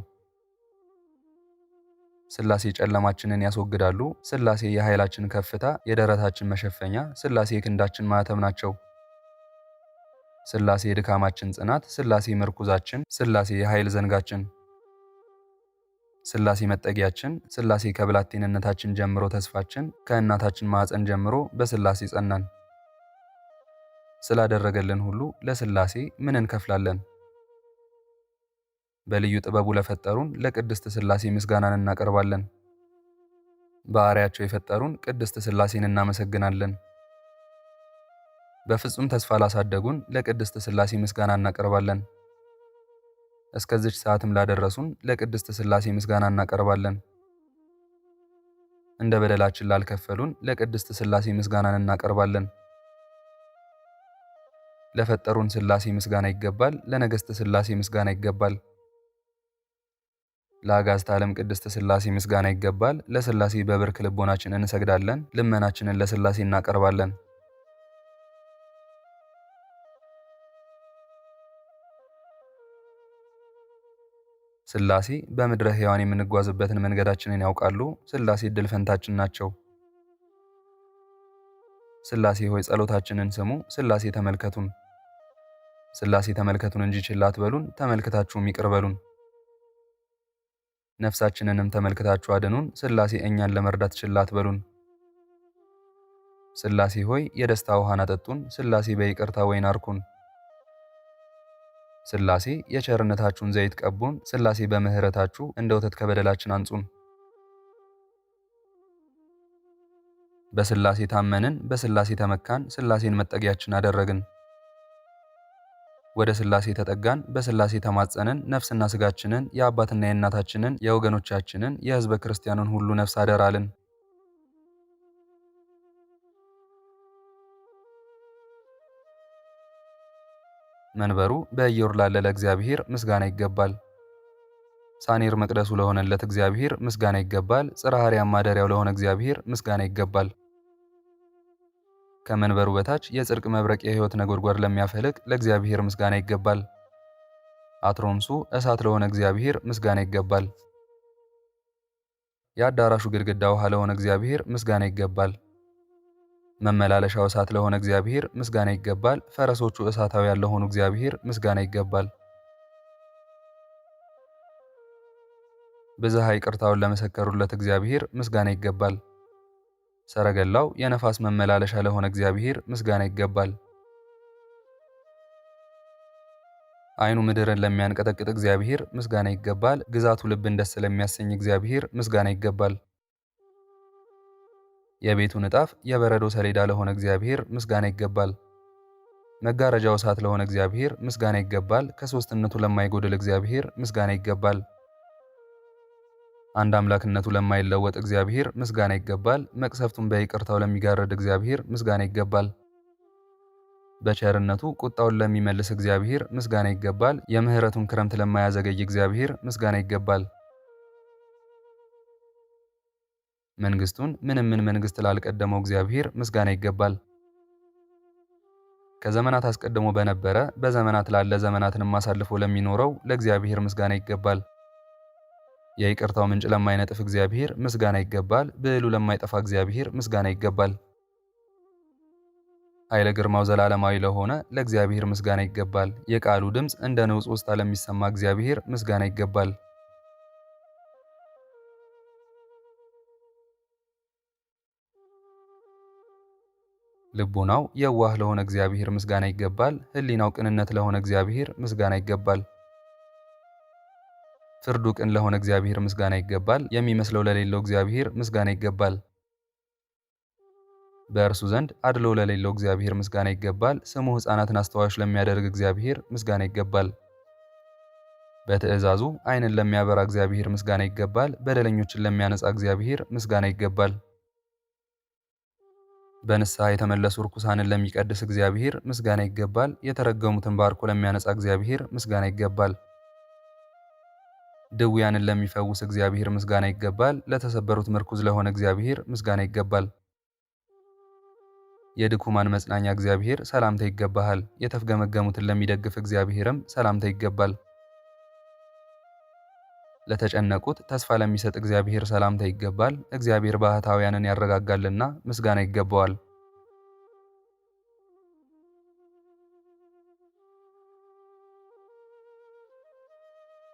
ሥላሴ ጨለማችንን ያስወግዳሉ። ሥላሴ የኃይላችን ከፍታ፣ የደረታችን መሸፈኛ፣ ሥላሴ የክንዳችን ማኅተም ናቸው። ሥላሴ የድካማችን ጽናት፣ ሥላሴ ምርኩዛችን፣ ሥላሴ የኃይል ዘንጋችን፣ ሥላሴ መጠጊያችን፣ ሥላሴ ከብላቴንነታችን ጀምሮ ተስፋችን፣ ከእናታችን ማኅፀን ጀምሮ በሥላሴ ጸናን። ስላደረገልን ሁሉ ለሥላሴ ምን እንከፍላለን? በልዩ ጥበቡ ለፈጠሩን ለቅድስት ሥላሴ ምስጋናን እናቀርባለን። በአርአያቸው የፈጠሩን ቅድስት ሥላሴን እናመሰግናለን። በፍጹም ተስፋ ላሳደጉን ለቅድስት ሥላሴ ምስጋና እናቀርባለን። እስከዚች ሰዓትም ላደረሱን ለቅድስት ሥላሴ ምስጋና እናቀርባለን። እንደ በደላችን ላልከፈሉን ለቅድስት ሥላሴ ምስጋናን እናቀርባለን። ለፈጠሩን ሥላሴ ምስጋና ይገባል። ለነገሥት ሥላሴ ምስጋና ይገባል። ለአጋዕዝተ ዓለም ቅድስት ሥላሴ ምስጋና ይገባል። ለሥላሴ በብርክ ልቦናችን እንሰግዳለን። ልመናችንን ለሥላሴ እናቀርባለን። ሥላሴ በምድረ ሕያዋን የምንጓዝበትን መንገዳችንን ያውቃሉ። ሥላሴ ዕድል ፈንታችን ናቸው። ሥላሴ ሆይ ጸሎታችንን ስሙ። ሥላሴ ተመልከቱን። ሥላሴ ተመልከቱን እንጂ ችላ አትበሉን። ተመልክታችሁም ይቅር በሉን። ነፍሳችንንም ተመልክታችሁ አድኑን። ሥላሴ እኛን ለመርዳት ችላ አትበሉን። ሥላሴ ሆይ የደስታ ውሃን አጠጡን። ሥላሴ በይቅርታ ወይን አርኩን። ሥላሴ የቸርነታችሁን ዘይት ቀቡን። ሥላሴ በምሕረታችሁ እንደ ወተት ከበደላችን አንጹን። በሥላሴ ታመንን፣ በሥላሴ ተመካን፣ ሥላሴን መጠጊያችን አደረግን። ወደ ሥላሴ ተጠጋን፣ በሥላሴ ተማጸንን። ነፍስና ሥጋችንን የአባትና የእናታችንን የወገኖቻችንን የሕዝበ ክርስቲያኑን ሁሉ ነፍስ አደራልን። መንበሩ በኢዮር ላለ ለእግዚአብሔር ምስጋና ይገባል። ሳኔር መቅደሱ ለሆነለት እግዚአብሔር ምስጋና ይገባል። ጽርሐ አርያም ማደሪያው ለሆነ እግዚአብሔር ምስጋና ይገባል። ከመንበሩ በታች የጽድቅ መብረቅ የሕይወት ነጎድጓድ ለሚያፈልቅ ለእግዚአብሔር ምስጋና ይገባል። አትሮምሱ እሳት ለሆነ እግዚአብሔር ምስጋና ይገባል። የአዳራሹ ግድግዳ ውሃ ለሆነ እግዚአብሔር ምስጋና ይገባል። መመላለሻው እሳት ለሆነ እግዚአብሔር ምስጋና ይገባል። ፈረሶቹ እሳታውያን ለሆኑ እግዚአብሔር ምስጋና ይገባል። ብዝሃ ይቅርታውን ለመሰከሩለት እግዚአብሔር ምስጋና ይገባል። ሰረገላው የነፋስ መመላለሻ ለሆነ እግዚአብሔር ምስጋና ይገባል። ዓይኑ ምድርን ለሚያንቀጠቅጥ እግዚአብሔር ምስጋና ይገባል። ግዛቱ ልብን ደስ ለሚያሰኝ እግዚአብሔር ምስጋና ይገባል። የቤቱ ንጣፍ የበረዶ ሰሌዳ ለሆነ እግዚአብሔር ምስጋና ይገባል። መጋረጃው እሳት ለሆነ እግዚአብሔር ምስጋና ይገባል። ከሦስትነቱ ለማይጎድል እግዚአብሔር ምስጋና ይገባል። አንድ አምላክነቱ ለማይለወጥ እግዚአብሔር ምስጋና ይገባል። መቅሰፍቱን በይቅርታው ለሚጋርድ እግዚአብሔር ምስጋና ይገባል። በቸርነቱ ቁጣውን ለሚመልስ እግዚአብሔር ምስጋና ይገባል። የምሕረቱን ክረምት ለማያዘገይ እግዚአብሔር ምስጋና ይገባል። መንግስቱን ምንም መንግስት ላልቀደመው እግዚአብሔር ምስጋና ይገባል። ከዘመናት አስቀድሞ በነበረ በዘመናት ላለ ዘመናትንም አሳልፎ ለሚኖረው ለእግዚአብሔር ምስጋና ይገባል። የይቅርታው ምንጭ ለማይነጥፍ እግዚአብሔር ምስጋና ይገባል። ብዕሉ ለማይጠፋ እግዚአብሔር ምስጋና ይገባል። ኃይለ ግርማው ዘላለማዊ ለሆነ ለእግዚአብሔር ምስጋና ይገባል። የቃሉ ድምፅ እንደ ንውፅ ውስጥ ለሚሰማ እግዚአብሔር ምስጋና ይገባል። ልቡናው የዋህ ለሆነ እግዚአብሔር ምስጋና ይገባል። ሕሊናው ቅንነት ለሆነ እግዚአብሔር ምስጋና ይገባል። ፍርዱ ቅን ለሆነ እግዚአብሔር ምስጋና ይገባል። የሚመስለው ለሌለው እግዚአብሔር ምስጋና ይገባል። በእርሱ ዘንድ አድሎ ለሌለው እግዚአብሔር ምስጋና ይገባል። ስሙ ሕፃናትን አስተዋዮች ለሚያደርግ እግዚአብሔር ምስጋና ይገባል። በትእዛዙ ዓይንን ለሚያበራ እግዚአብሔር ምስጋና ይገባል። በደለኞችን ለሚያነጻ እግዚአብሔር ምስጋና ይገባል። በንስሐ የተመለሱ ርኩሳንን ለሚቀድስ እግዚአብሔር ምስጋና ይገባል። የተረገሙትን ባርኮ ለሚያነጻ እግዚአብሔር ምስጋና ይገባል። ድውያንን ለሚፈውስ እግዚአብሔር ምስጋና ይገባል። ለተሰበሩት ምርኩዝ ለሆነ እግዚአብሔር ምስጋና ይገባል። የድኩማን መጽናኛ እግዚአብሔር ሰላምታ ይገባሃል። የተፍገመገሙትን ለሚደግፍ እግዚአብሔርም ሰላምታ ይገባል። ለተጨነቁት ተስፋ ለሚሰጥ እግዚአብሔር ሰላምታ ይገባል። እግዚአብሔር ባህታውያንን ያረጋጋልና ምስጋና ይገባዋል።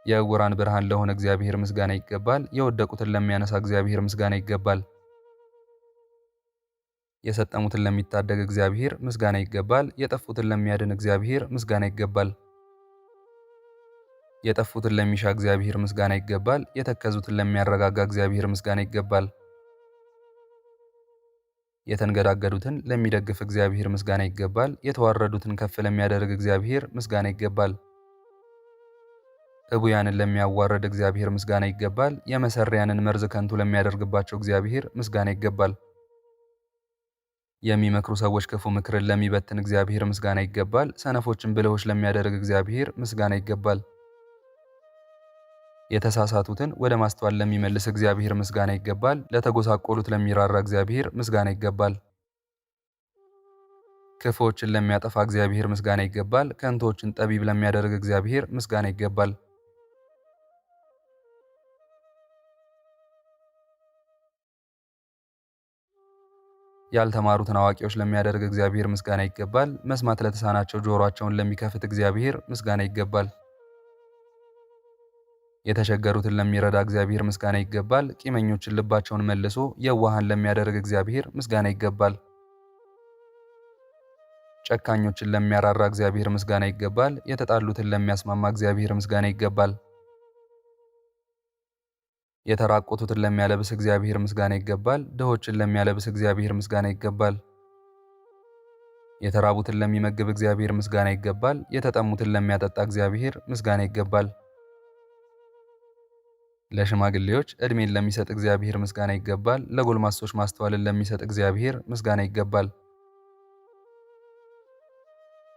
የዕውራን ብርሃን ለሆነ እግዚአብሔር ምስጋና ይገባል። የወደቁትን ለሚያነሳ እግዚአብሔር ምስጋና ይገባል። የሰጠሙትን ለሚታደግ እግዚአብሔር ምስጋና ይገባል። የጠፉትን ለሚያድን እግዚአብሔር ምስጋና ይገባል። የጠፉትን ለሚሻ እግዚአብሔር ምስጋና ይገባል። የተከዙትን ለሚያረጋጋ እግዚአብሔር ምስጋና ይገባል። የተንገዳገዱትን ለሚደግፍ እግዚአብሔር ምስጋና ይገባል። የተዋረዱትን ከፍ ለሚያደርግ እግዚአብሔር ምስጋና ይገባል። እቡያንን ለሚያዋርድ እግዚአብሔር ምስጋና ይገባል። የመሰሪያንን መርዝ ከንቱ ለሚያደርግባቸው እግዚአብሔር ምስጋና ይገባል። የሚመክሩ ሰዎች ክፉ ምክርን ለሚበትን እግዚአብሔር ምስጋና ይገባል። ሰነፎችን ብልሆች ለሚያደርግ እግዚአብሔር ምስጋና ይገባል። የተሳሳቱትን ወደ ማስተዋል ለሚመልስ እግዚአብሔር ምስጋና ይገባል። ለተጎሳቆሉት ለሚራራ እግዚአብሔር ምስጋና ይገባል። ክፉዎችን ለሚያጠፋ እግዚአብሔር ምስጋና ይገባል። ከንቶችን ጠቢብ ለሚያደርግ እግዚአብሔር ምስጋና ይገባል። ያልተማሩትን አዋቂዎች ለሚያደርግ እግዚአብሔር ምስጋና ይገባል። መስማት ለተሳናቸው ጆሮአቸውን ለሚከፍት እግዚአብሔር ምስጋና ይገባል። የተቸገሩትን ለሚረዳ እግዚአብሔር ምስጋና ይገባል። ቂመኞችን ልባቸውን መልሶ የዋሃን ለሚያደርግ እግዚአብሔር ምስጋና ይገባል። ጨካኞችን ለሚያራራ እግዚአብሔር ምስጋና ይገባል። የተጣሉትን ለሚያስማማ እግዚአብሔር ምስጋና ይገባል። የተራቆቱትን ለሚያለብስ እግዚአብሔር ምስጋና ይገባል። ድሆችን ለሚያለብስ እግዚአብሔር ምስጋና ይገባል። የተራቡትን ለሚመግብ እግዚአብሔር ምስጋና ይገባል። የተጠሙትን ለሚያጠጣ እግዚአብሔር ምስጋና ይገባል። ለሽማግሌዎች ዕድሜን ለሚሰጥ እግዚአብሔር ምስጋና ይገባል። ለጎልማሶች ማስተዋልን ለሚሰጥ እግዚአብሔር ምስጋና ይገባል።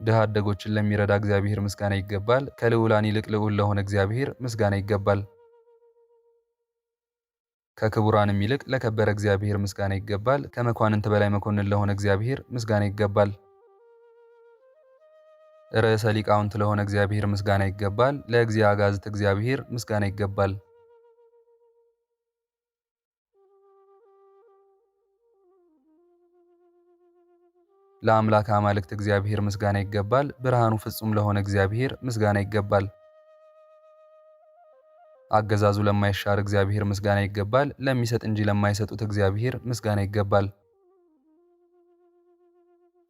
ድሃ አደጎችን ለሚረዳ እግዚአብሔር ምስጋና ይገባል። ከልዑላን ይልቅ ልዑል ለሆነ እግዚአብሔር ምስጋና ይገባል። ከክቡራንም ይልቅ ለከበረ እግዚአብሔር ምስጋና ይገባል። ከመኳንንት በላይ መኮንን ለሆነ እግዚአብሔር ምስጋና ይገባል። ርዕሰ ሊቃውንት ለሆነ እግዚአብሔር ምስጋና ይገባል። ለእግዚአ አጋዕዝት እግዚአብሔር ምስጋና ይገባል። ለአምላክ አማልክት እግዚአብሔር ምስጋና ይገባል። ብርሃኑ ፍጹም ለሆነ እግዚአብሔር ምስጋና ይገባል። አገዛዙ ለማይሻር እግዚአብሔር ምስጋና ይገባል። ለሚሰጥ እንጂ ለማይሰጡት እግዚአብሔር ምስጋና ይገባል።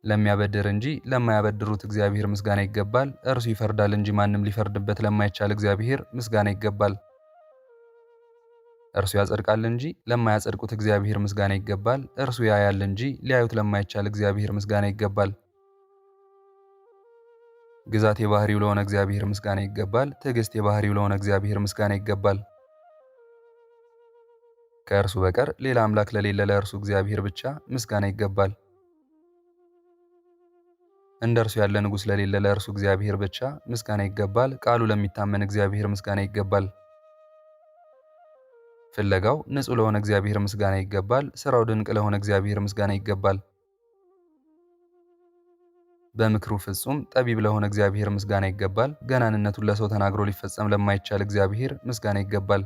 ለሚያበድር እንጂ ለማያበድሩት እግዚአብሔር ምስጋና ይገባል። እርሱ ይፈርዳል እንጂ ማንም ሊፈርድበት ለማይቻል እግዚአብሔር ምስጋና ይገባል። እርሱ ያጸድቃል እንጂ ለማያጸድቁት እግዚአብሔር ምስጋና ይገባል። እርሱ ያያል እንጂ ሊያዩት ለማይቻል እግዚአብሔር ምስጋና ይገባል። ግዛት የባህሪው ለሆነ እግዚአብሔር ምስጋና ይገባል። ትዕግስት የባህሪው ለሆነ እግዚአብሔር ምስጋና ይገባል። ከእርሱ በቀር ሌላ አምላክ ለሌለ ለእርሱ እግዚአብሔር ብቻ ምስጋና ይገባል። እንደ እርሱ ያለ ንጉሥ ለሌለ ለእርሱ እግዚአብሔር ብቻ ምስጋና ይገባል። ቃሉ ለሚታመን እግዚአብሔር ምስጋና ይገባል። ፍለጋው ንጹሕ ለሆነ እግዚአብሔር ምስጋና ይገባል። ሥራው ድንቅ ለሆነ እግዚአብሔር ምስጋና ይገባል። በምክሩ ፍጹም ጠቢብ ለሆነ እግዚአብሔር ምስጋና ይገባል። ገናንነቱን ለሰው ተናግሮ ሊፈጸም ለማይቻል እግዚአብሔር ምስጋና ይገባል።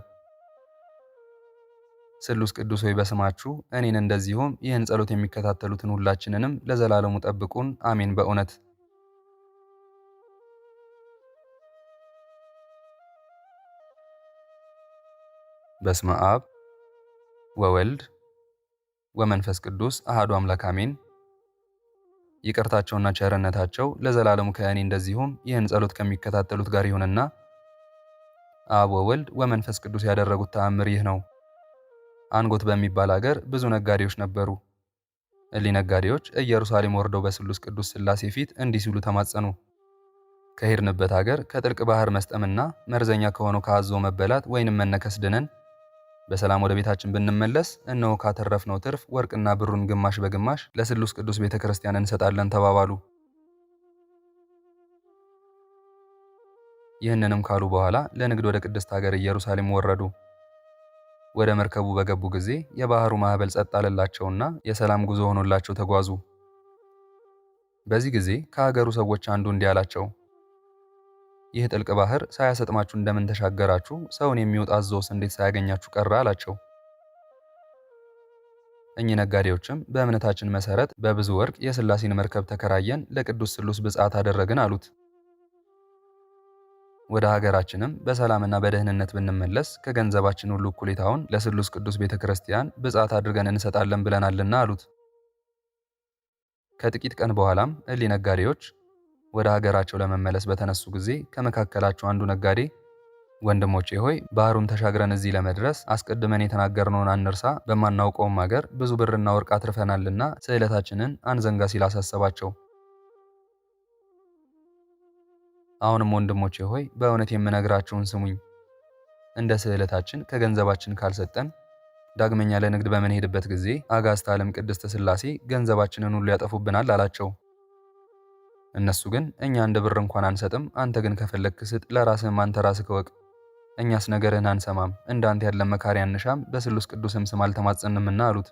ስሉስ ቅዱስ ሆይ በስማችሁ እኔን እንደዚሁም ይህን ጸሎት የሚከታተሉትን ሁላችንንም ለዘላለሙ ጠብቁን፣ አሜን። በእውነት በስመ አብ ወወልድ ወመንፈስ ቅዱስ አሐዱ አምላክ አሜን። ይቅርታቸውና ቸርነታቸው ለዘላለሙ ከእኔ እንደዚሁም ይህን ጸሎት ከሚከታተሉት ጋር ይሁንና አብ ወወልድ ወመንፈስ ቅዱስ ያደረጉት ተአምር ይህ ነው። አንጎት በሚባል አገር ብዙ ነጋዴዎች ነበሩ። እሊህ ነጋዴዎች ኢየሩሳሌም ወርደው በስሉስ ቅዱስ ሥላሴ ፊት እንዲህ ሲሉ ተማጸኑ። ከሄድንበት አገር ከጥልቅ ባህር መስጠምና መርዘኛ ከሆነው ከአዞ መበላት ወይንም መነከስ ድነን በሰላም ወደ ቤታችን ብንመለስ እነሆ ካተረፍነው ትርፍ ወርቅና ብሩን ግማሽ በግማሽ ለስሉስ ቅዱስ ቤተ ክርስቲያን እንሰጣለን ተባባሉ። ይህንንም ካሉ በኋላ ለንግድ ወደ ቅድስት ሀገር ኢየሩሳሌም ወረዱ። ወደ መርከቡ በገቡ ጊዜ የባህሩ ማዕበል ጸጥ አለላቸውና የሰላም ጉዞ ሆኖላቸው ተጓዙ። በዚህ ጊዜ ከሀገሩ ሰዎች አንዱ እንዲህ አላቸው፣ ይህ ጥልቅ ባህር ሳያሰጥማችሁ እንደምን ተሻገራችሁ? ሰውን የሚውጥ አዞስ እንዴት ሳያገኛችሁ ቀረ? አላቸው። እኚህ ነጋዴዎችም በእምነታችን መሰረት በብዙ ወርቅ የሥላሴን መርከብ ተከራየን፣ ለቅዱስ ስሉስ ብፅዓት አደረግን አሉት። ወደ ሀገራችንም በሰላምና በደህንነት ብንመለስ ከገንዘባችን ሁሉ እኩሌታውን ለስሉስ ቅዱስ ቤተ ክርስቲያን ብፅዓት አድርገን እንሰጣለን ብለናልና አሉት። ከጥቂት ቀን በኋላም እሊህ ነጋዴዎች ወደ ሀገራቸው ለመመለስ በተነሱ ጊዜ ከመካከላቸው አንዱ ነጋዴ ወንድሞቼ ሆይ ባህሩን ተሻግረን እዚህ ለመድረስ አስቀድመን የተናገርነውን አንርሳ፣ በማናውቀውም ሀገር ብዙ ብርና ወርቅ አትርፈናልና ስዕለታችንን አንዘንጋ ሲል አሳሰባቸው። አሁንም ወንድሞቼ ሆይ በእውነት የምነግራችሁን ስሙኝ። እንደ ስዕለታችን ከገንዘባችን ካልሰጠን ዳግመኛ ለንግድ በምንሄድበት ጊዜ አጋዕዝተ ዓለም ቅድስት ሥላሴ ገንዘባችንን ሁሉ ያጠፉብናል አላቸው። እነሱ ግን እኛ አንድ ብር እንኳን አንሰጥም፣ አንተ ግን ከፈለግክ ስጥ፣ ለራስህም አንተ ራስህ እወቅ። እኛስ ነገርህን አንሰማም፣ እንዳንተ ያለ መካሪ አንሻም፣ በስሉስ ቅዱስም ስም አልተማጸንምና አሉት።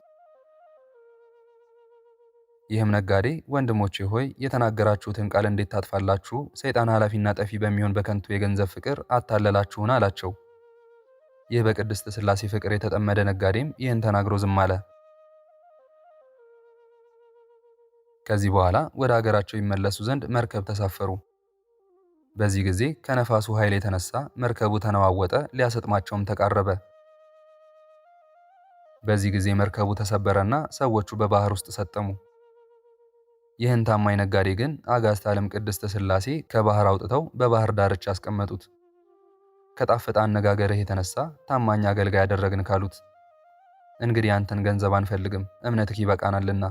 ይህም ነጋዴ ወንድሞቼ ሆይ የተናገራችሁትን ቃል እንዴት ታጥፋላችሁ? ሰይጣን ኃላፊና ጠፊ በሚሆን በከንቱ የገንዘብ ፍቅር አታለላችሁን አላቸው። ይህ በቅድስት ሥላሴ ፍቅር የተጠመደ ነጋዴም ይህን ተናግሮ ዝም አለ። ከዚህ በኋላ ወደ አገራቸው ይመለሱ ዘንድ መርከብ ተሳፈሩ። በዚህ ጊዜ ከነፋሱ ኃይል የተነሳ መርከቡ ተነዋወጠ፣ ሊያሰጥማቸውም ተቃረበ። በዚህ ጊዜ መርከቡ ተሰበረና ሰዎቹ በባህር ውስጥ ሰጠሙ። ይህን ታማኝ ነጋዴ ግን አጋዕዝተ ዓለም ቅድስት ሥላሴ ከባህር አውጥተው በባህር ዳርቻ አስቀመጡት። ከጣፈጠ አነጋገርህ የተነሳ ታማኝ አገልጋይ ያደረግን ካሉት፣ እንግዲህ አንተን ገንዘብ አንፈልግም፣ እምነትህ ይበቃናልና።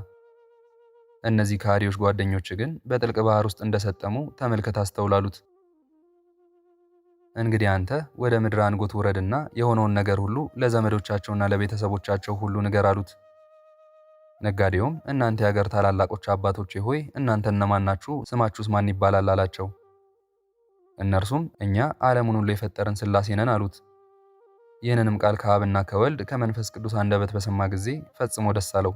እነዚህ ከሃዲዎች ጓደኞች ግን በጥልቅ ባህር ውስጥ እንደሰጠሙ ተመልከት አስተውላሉት። እንግዲህ አንተ ወደ ምድር አንጎት ውረድና የሆነውን ነገር ሁሉ ለዘመዶቻቸውና ለቤተሰቦቻቸው ሁሉ ንገር አሉት። ነጋዴውም እናንተ የአገር ታላላቆች አባቶቼ ሆይ እናንተ እነማን ናችሁ? ስማችሁስ ማን ይባላል? አላቸው። እነርሱም እኛ ዓለሙን ሁሉ የፈጠርን ሥላሴ ነን አሉት። ይህንንም ቃል ከአብና ከወልድ ከመንፈስ ቅዱስ አንደበት በሰማ ጊዜ ፈጽሞ ደስ አለው።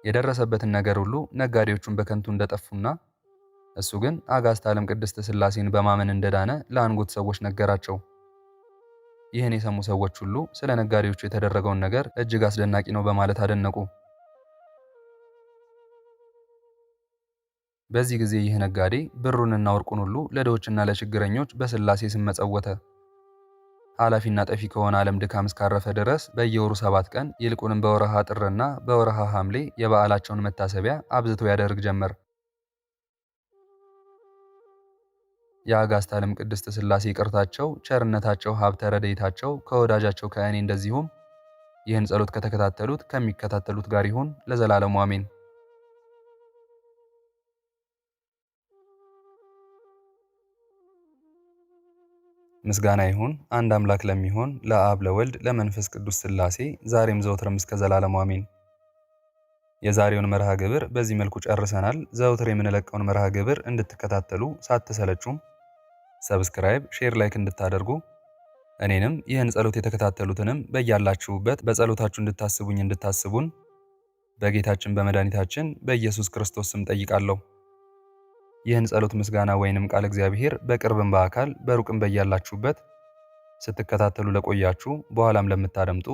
የደረሰበትን ነገር ሁሉ ነጋዴዎቹን በከንቱ እንደጠፉና እሱ ግን አጋዕዝተ ዓለም ቅድስት ሥላሴን በማመን እንደዳነ ለአንጎት ሰዎች ነገራቸው። ይህን የሰሙ ሰዎች ሁሉ ስለ ነጋዴዎቹ የተደረገውን ነገር እጅግ አስደናቂ ነው በማለት አደነቁ። በዚህ ጊዜ ይህ ነጋዴ ብሩንና ወርቁን ሁሉ ለድሆችና ለችግረኞች በሥላሴ ስም መጸወተ። ኃላፊና ጠፊ ከሆነ ዓለም ድካም እስካረፈ ድረስ በየወሩ 7 ቀን ይልቁንም በወርሃ ጥርና በወርሃ ሐምሌ የበዓላቸውን መታሰቢያ አብዝቶ ያደርግ ጀመር። የአጋዕዝተ ዓለም ቅድስት ሥላሴ ይቅርታቸው፣ ቸርነታቸው፣ ሀብተ ረድኤታቸው ከወዳጃቸው ከእኔ እንደዚሁም ይህን ጸሎት ከተከታተሉት ከሚከታተሉት ጋር ይሁን ለዘላለሙ አሜን። ምስጋና ይሁን አንድ አምላክ ለሚሆን ለአብ ለወልድ ለመንፈስ ቅዱስ ሥላሴ ዛሬም ዘወትርም እስከ ዘላለሙ አሜን። የዛሬውን መርሃ ግብር በዚህ መልኩ ጨርሰናል። ዘወትር የምንለቀውን መርሃ ግብር እንድትከታተሉ ሳትሰለቹም ሰብስክራይብ፣ ሼር፣ ላይክ እንድታደርጉ እኔንም ይህን ጸሎት የተከታተሉትንም በያላችሁበት በጸሎታችሁ እንድታስቡኝ እንድታስቡን በጌታችን በመድኃኒታችን በኢየሱስ ክርስቶስ ስም ጠይቃለሁ። ይህን ጸሎት ምስጋና ወይንም ቃል እግዚአብሔር በቅርብም በአካል በሩቅም በያላችሁበት ስትከታተሉ ለቆያችሁ በኋላም ለምታደምጡ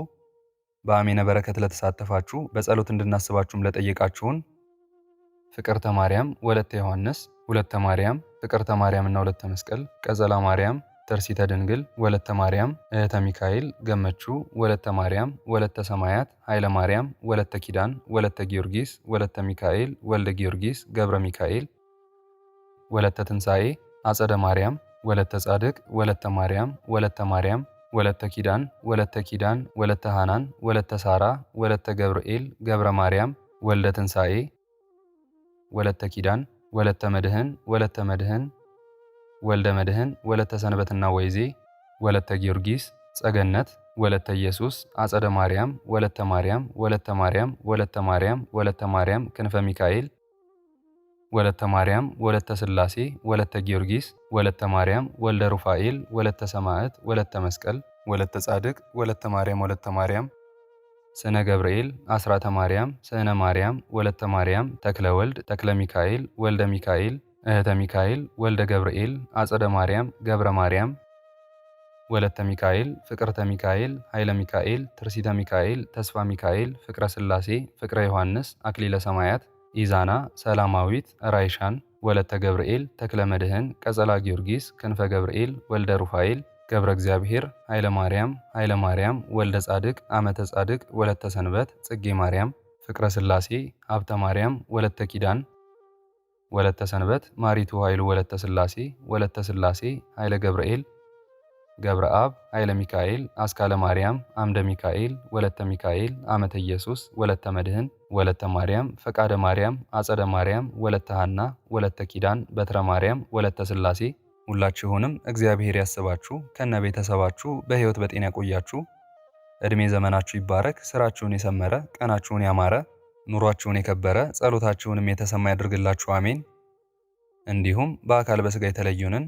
በአሜነ በረከት ለተሳተፋችሁ በጸሎት እንድናስባችሁም ለጠየቃችሁን ፍቅርተ ማርያም ወለተ ዮሐንስ፣ ሁለተ ማርያም፣ ፍቅርተ ማርያምና ወለተ መስቀል፣ ቀጸላ ማርያም፣ ተርሲተ ድንግል፣ ወለተ ማርያም፣ እህተ ሚካኤል፣ ገመቹ፣ ወለተ ማርያም፣ ወለተ ሰማያት፣ ኃይለ ማርያም፣ ወለተ ኪዳን፣ ወለተ ጊዮርጊስ፣ ወለተ ሚካኤል፣ ወልደ ጊዮርጊስ፣ ገብረ ሚካኤል፣ ወለተ ትንሣኤ፣ አጸደ ማርያም፣ ወለተ ጻድቅ፣ ወለተ ማርያም፣ ወለተ ማርያም፣ ወለተ ኪዳን፣ ወለተ ኪዳን፣ ወለተ ሃናን፣ ወለተ ሳራ፣ ወለተ ገብርኤል፣ ገብረ ማርያም፣ ወልደ ትንሣኤ፣ ወለተ ኪዳን፣ ወለተ መድህን፣ ወለተ መድህን፣ ወልደ መድህን፣ ወለተ ሰንበትና ወይዜ፣ ወለተ ጊዮርጊስ፣ ጸገነት፣ ወለተ ኢየሱስ፣ አጸደ ማርያም፣ ወለተ ማርያም፣ ወለተ ማርያም፣ ወለተ ማርያም፣ ወለተ ማርያም፣ ክንፈ ሚካኤል፣ ወለተ ማርያም፣ ወለተ ሥላሴ፣ ወለተ ጊዮርጊስ፣ ወለተ ማርያም፣ ወልደ ሩፋኤል፣ ወለተ ሰማዕት፣ ወለተ መስቀል፣ ወለተ ጻድቅ፣ ወለተ ማርያም፣ ወለተ ማርያም፣ ስነ ገብርኤል፣ አስራተ ማርያም፣ ስነ ማርያም፣ ወለተ ማርያም፣ ተክለ ወልድ፣ ተክለ ሚካኤል፣ ወልደ ሚካኤል፣ እህተ ሚካኤል፣ ወልደ ገብርኤል፣ አጸደ ማርያም፣ ገብረ ማርያም፣ ወለተ ሚካኤል፣ ፍቅርተ ሚካኤል፣ ኃይለ ሚካኤል፣ ትርሲተ ሚካኤል፣ ተስፋ ሚካኤል፣ ፍቅረ ሥላሴ፣ ፍቅረ ዮሐንስ፣ አክሊለ ሰማያት፣ ኢዛና፣ ሰላማዊት፣ ራይሻን፣ ወለተ ገብርኤል፣ ተክለ መድህን፣ ቀጸላ ጊዮርጊስ፣ ክንፈ ገብርኤል፣ ወልደ ሩፋኤል፣ ገብረ እግዚአብሔር፣ ኃይለ ማርያም፣ ወልደ ጻድቅ፣ አመተ ጻድቅ፣ ወለተ ሰንበት፣ ጽጌ ማርያም፣ ፍቅረ ሥላሴ፣ ሀብተ ማርያም፣ ወለተ ኪዳን፣ ወለተ ሰንበት፣ ማሪቱ ኃይሉ፣ ወለተ ሥላሴ፣ ወለተ ሥላሴ፣ ኃይለ ገብርኤል፣ ገብረ አብ፣ ኃይለ ሚካኤል፣ አስካለ ማርያም፣ አምደ ሚካኤል፣ ወለተ ሚካኤል፣ አመተ ኢየሱስ፣ ወለተ መድህን፣ ወለተ ማርያም፣ ፈቃደ ማርያም፣ አጸደ ማርያም፣ ወለተ ሐና፣ ወለተ ኪዳን፣ በትረ ማርያም፣ ወለተ ሥላሴ ሁላችሁንም እግዚአብሔር ያስባችሁ ከነ ቤተሰባችሁ በሕይወት በጤና ያቆያችሁ። ዕድሜ ዘመናችሁ ይባረክ። ስራችሁን የሰመረ ቀናችሁን ያማረ ኑሯችሁን የከበረ ጸሎታችሁንም የተሰማ ያድርግላችሁ አሜን። እንዲሁም በአካል በሥጋ የተለዩንን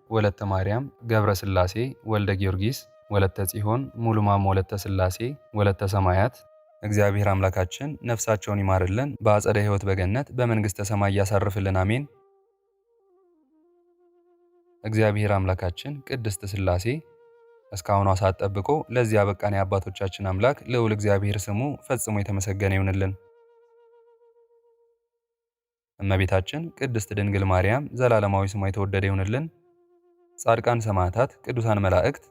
ወለተ ማርያም፣ ገብረ ሥላሴ፣ ወልደ ጊዮርጊስ፣ ወለተ ጽዮን፣ ሙሉማም፣ ወለተ ሥላሴ፣ ወለተ ሰማያት እግዚአብሔር አምላካችን ነፍሳቸውን ይማርልን፣ በአጸደ ሕይወት በገነት በመንግሥተ ሰማይ ያሳርፍልን አሜን። እግዚአብሔር አምላካችን ቅድስት ሥላሴ እስካሁኗ ሰዓት ጠብቆ ለዚህ ያበቃን የአባቶቻችን አምላክ ልዑል እግዚአብሔር ስሙ ፈጽሞ የተመሰገነ ይሁንልን። እመቤታችን ቅድስት ድንግል ማርያም ዘላለማዊ ስሟ የተወደደ ይሁንልን። ጻድቃን ሰማዕታት፣ ቅዱሳን መላእክት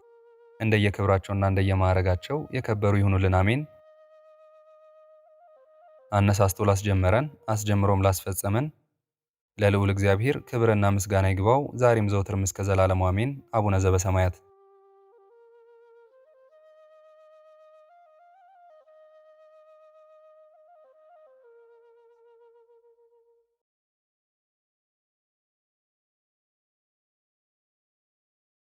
እንደየክብራቸውና እንደየማዕረጋቸው የከበሩ ይሁኑልን አሜን። አነሳስቶ ላስጀመረን አስጀምሮም ላስፈጸመን ለልዑል እግዚአብሔር ክብርና ምስጋና ይግባው ዛሬም ዘወትርም እስከ ዘላለሙ አሜን። አቡነ ዘበሰማያት